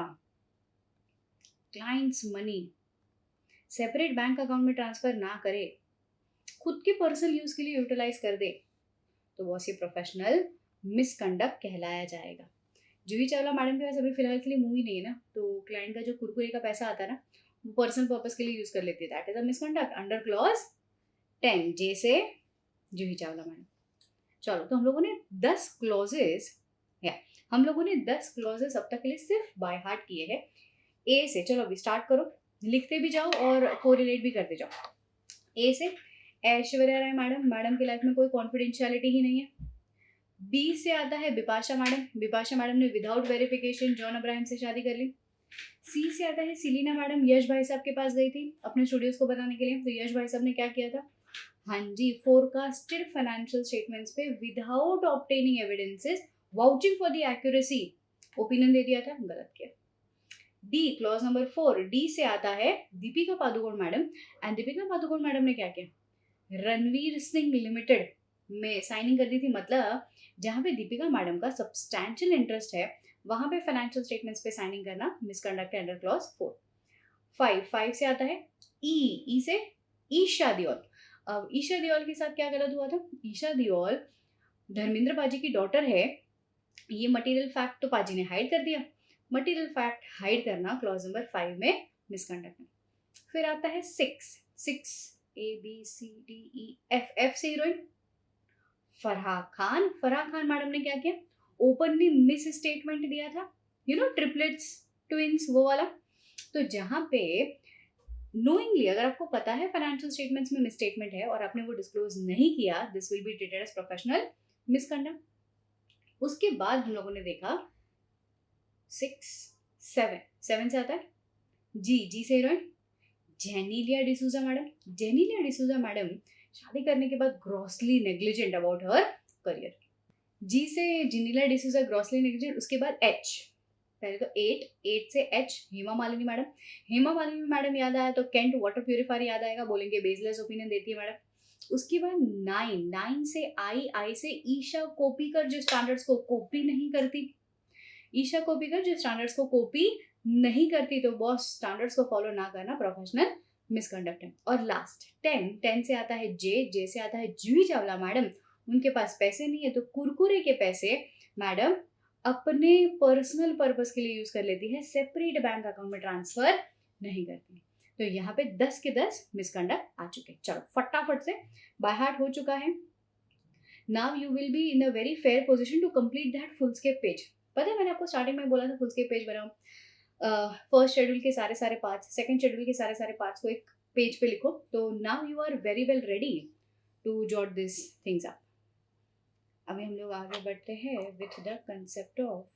clients money separate bank account में ट्रांसफर ना करे, खुद के पर्सनल यूज के लिए यूटिलाइज कर दे, तो बॉस ये प्रोफेशनल मिसकंडक्ट कहलाया जाएगा। जूही चावला मैडम के पास अभी फिलहाल के लिए मूवी नहीं है ना, तो क्लाइंट का जो कुरकुरे का पैसा आता है ना, वो पर्सनल पर्पस के लिए यूज कर लेती है। That is a misconduct under clause 10 जे से जूही चावला मैडम। चलो, तो हम लोगों ने 10 क्लॉजेस या हम लोगों ने 10 क्लॉजेस अब तक के लिए सिर्फ बाय हार्ट किए हैं ए से। चलो अभी स्टार्ट करो, लिखते भी जाओ और कोरिलेट भी करते जाओ। ए से ऐश्वर्या राय मैडम, मैडम की लाइफ में कोई कॉन्फिडेंशियलिटी ही नहीं है। बी से आता है बिपाशा मैडम, बिपाशा मैडम ने विदाउट वेरिफिकेशन जॉन अब्राहम से शादी कर ली। सी से आता है सिलीना मैडम, यश भाई साहब के पास गई थी अपने स्टूडियोज को बताने के लिए, तो यश भाई साहब ने क्या किया था, हाँ जी, फोरकास्टेड फाइनेंशियल स्टेटमेंट्स पे without obtaining evidences vouching for the accuracy opinion दे दिया था, गलत किया। डी क्लॉज नंबर 4, डी से आता है Deepika Padukone madam, and Deepika Padukone madam ने क्या किया, रणवीर सिंह लिमिटेड में साइनिंग कर दी थी। मतलब जहां पे दीपिका मैडम का सब्सटैंशियल इंटरेस्ट है वहां पे फाइनेंशियल स्टेटमेंट्स पे साइनिंग करना मिसकंडक्ट अंडर क्लॉज 4। 5 से आता है ई से ईशा दियोल। अब ईशा दियोल के साथ क्या गलत हुआ था, ईशा दियोल धर्मेंद्र पाजी की डॉटर है, ये मटेरियल फैक्ट तो पाजी ने हाइड कर दिया, मटेरियल फैक्ट हाइड करना क्लॉज नंबर 5 में मिसकंडक्ट है। फिर आता है 6 ABCDEF से हीरोइन फराह खान। फराह खान मैडम ने क्या किया, ओपनली मिस स्टेटमेंट दिया था, यू नो ट्रिपलेट्स ट्विंस वो वाला। तो जहां पे नोइंगली अगर आपको पता है फाइनेंशियल स्टेटमेंट्स में मिसस्टेटमेंट है और आपने वो डिस्क्लोज नहीं किया, this will be treated as professional misconduct. उसके बाद हम लोगों ने देखा 7 से आता है जी से heroine Genelia D'Souza madam. Genelia D'Souza madam शादी करने के बाद grossly negligent about her career. G से जेनीलिया डिसूजा ग्रॉसली नेग्लिजेंट। उसके बाद एच, पहले तो 8 से H Hema Malini madam. Hema Malini madam याद आया तो केंट वाटर प्यूरिफायर याद आएगा, बोलेंगे बेसलेस ओपिनियन देती है मैडम। उसके बाद 9 से आई से ईशा कोपीकर, जो स्टैंडर्ड्स को कॉपी नहीं करती, ईशा कोपीकर जो स्टैंडर्ड्स को कॉपी नहीं करती, तो बॉस स्टैंडर्ड्स को फॉलो ना करना प्रोफेशनल मिसकंडक्ट है। और लास्ट 10 से आता है जे से आता है जूही चावला मैडम। उनके पास पैसे नहीं है तो कुरकुरे के पैसे मैडम अपने पर्सनल पर्पस के लिए यूज कर लेती है, सेपरेट बैंक अकाउंट में ट्रांसफर नहीं करती। तो यहाँ पे 10 के 10 मिसकंडक्ट आ चुके। चलो फटाफट से बाय हार्ट हो चुका है। Now you will be in a very fair position to complete that foolscap page. पता है मैंने आपको स्टार्टिंग में बोला था फुल स्केप पेज बनाओ, फर्स्ट शेड्यूल के सारे पार्ट्स, सेकंड शेड्यूल के सारे पार्ट्स को एक पेज पे लिखो। तो now you are very well ready to jot this things up. अभी हम लोग आगे बढ़ते हैं विथ द कंसेप्ट ऑफ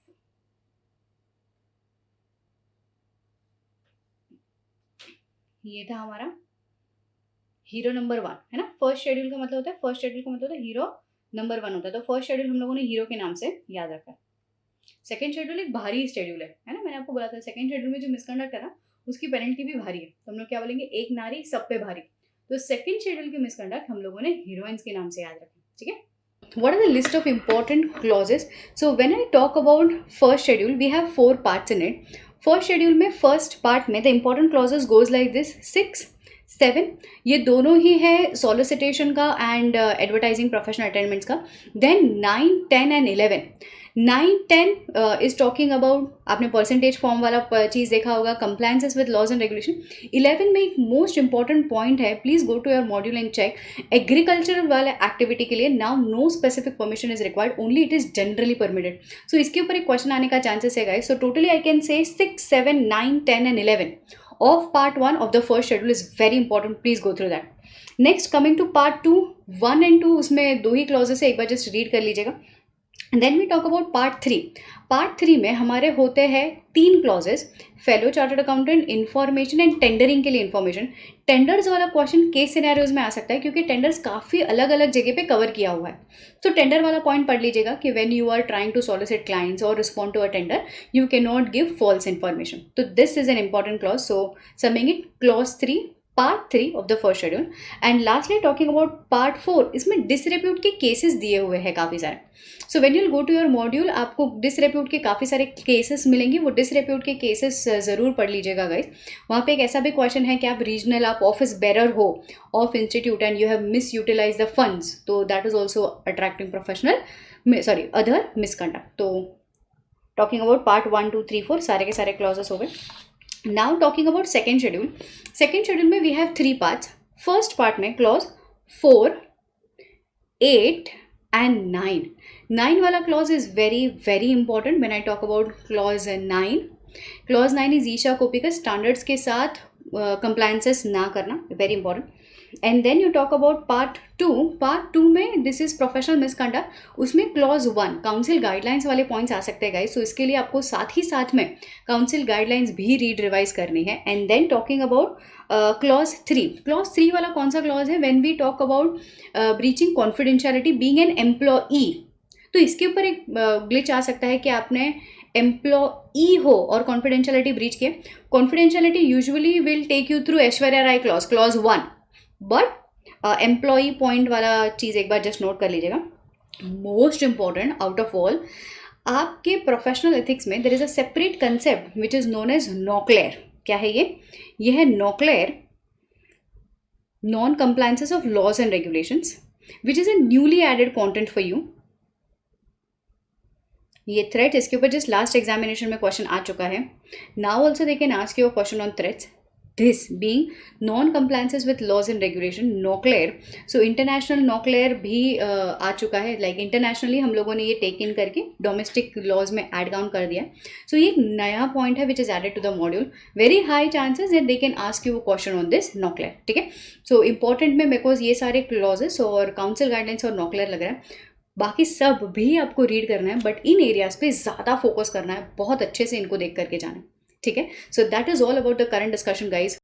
ये था हमारा हीरो नंबर 1 है ना। फर्स्ट शेड्यूल का मतलब होता है, फर्स्ट शेड्यूल का मतलब होता है हीरो नंबर 1 होता है। तो फर्स्ट शेड्यूल हम लोगों ने हीरो के नाम से याद रखा है। सेकंड शेड्यूल एक भारी शेड्यूल है ना, मैंने आपको बोला था सेकंड शेड्यूल में जो मिसकंडक्ट है ना उसकी पेनल्टी भी भारी है। तो हम लोग क्या बोलेंगे, एक नारी सब पे भारी। तो सेकंड शेड्यूल के मिसकंडक्ट हम लोगों ने हीरोइंस के नाम से याद रखे, ठीक है। What are the list of important clauses? So when I talk about first schedule, we have 4 parts in it. First schedule में first part में the important clauses goes like this: 6, 7 ये दोनों ही है solicitation का and advertising professional attainments का। Then 9, 10 and 11. 9, 10 is talking about, आपने परसेंटेज फॉर्म वाला चीज़ देखा होगा, compliances with laws and regulation। 11 में एक मोस्ट इंपॉर्टेंट पॉइंट है, please go to your module and check. Agricultural वाले एक्टिविटी के लिए now no specific permission is required, only it is generally permitted. So इसके ऊपर एक क्वेश्चन आने का चांसेस है guys. So totally I can say 6, 7, 9, 10 and 11 of part 1 of the first schedule is very important. Please go through that. Next coming to part 2, 1 and 2 उसमें 2 ही क्लॉजेस है, एक बार जस्ट रीड कर लीजिएगा। Then we talk about part 3। Part 3 में हमारे होते हैं 3 clauses, fellow chartered accountant, information and tendering के लिए इन्फॉर्मेशन। टेंडर्स वाला क्वेश्चन केस सिनेरियोज में आ सकता है क्योंकि टेंडर्स काफ़ी अलग अलग जगह पे कवर किया हुआ है। तो टेंडर वाला पॉइंट पढ़ लीजिएगा कि when you are trying to solicit clients और respond to a tender you can not give false information. तो this is an important clause. So summing it, clause 3 part 3 of the first schedule. And lastly talking about part 4, इसमें डिसरेप्यूट के केसेस दिए हुए हैं काफ़ी सारे। So when you go to your module आपको डिसरेप्यूट के काफ़ी सारे केसेस मिलेंगे, वो डिसरेप्यूट के केसेस ज़रूर पढ़ लीजिएगा गाइस। वहाँ पे एक ऐसा भी क्वेश्चन है कि आप रीजनल, आप ऑफिस बेरर हो of institute and you have mis utilise the funds, तो that is also attracting professional other misconduct. तो टॉकिंग अबाउट पार्ट 1 2 3 4 सारे के सारे क्लॉजेस हो गए. Now talking about second schedule. Second schedule में we have 3 parts. First part में क्लॉज 4, 8 एंड 9. 9 वाला clause is very very important when I talk about clause 9. Clause 9 is ईशा कॉपी का स्टैंडर्ड्स के साथ कंप्लायंसेस ना करना, very important. And then you talk about part 2. Part 2 में दिस इज प्रोफेशनल मिसकंडक्ट. उसमें क्लॉज 1 काउंसिल गाइडलाइंस वाले पॉइंट्स आ सकते हैं गाइस. सो इसके लिए आपको साथ ही साथ में काउंसिल गाइडलाइंस भी रीड रिवाइज करनी है. And then talking about clause 3. Clause 3 वाला कौन सा क्लॉज है? When we talk about breaching confidentiality being an employee. तो इसके ऊपर एक ग्लिच आ सकता है कि आपने एम्प्लॉई हो और कॉन्फिडेंशियलिटी ब्रीच किया. Confidentiality usually will take you through Aishwarya Rai clause 1. But employee point वाला चीज़ एक बार जस्ट नोट कर लीजिएगा. Most important out of all, आपके प्रोफेशनल एथिक्स में there is a separate concept which is known as NOCLAR. क्या है ये? है NOCLAR, non compliances of laws and regulations, which is a newly added content for you. ये थ्रेट, इसके ऊपर जस्ट लास्ट एग्जामिनेशन में क्वेश्चन आ चुका है. Now also they can ask you a question on threats. This being non-compliances with laws and regulation, NOCLAIR. So international NOCLAIR भी आ चुका है. लाइक इंटरनेशनली हम लोगों ने ये टेक इन करके डोमेस्टिक लॉज में एड डाउन कर दिया. सो ये एक नया पॉइंट है which is added to the module. Very high chances that they can ask you question on this NOCLAIR. ठीक है. सो इंपॉर्टेंट में बिकॉज ये सारे क्लॉजेस और काउंसिल गाइडलाइंस और NOCLAIR लग रहा है. बाकी सब भी आपको रीड करना है, बट इन एरियाज पे ज़्यादा फोकस करना है. बहुत अच्छे से इनको देख करके जाना है. ठीक है. So that is all about the current discussion guys.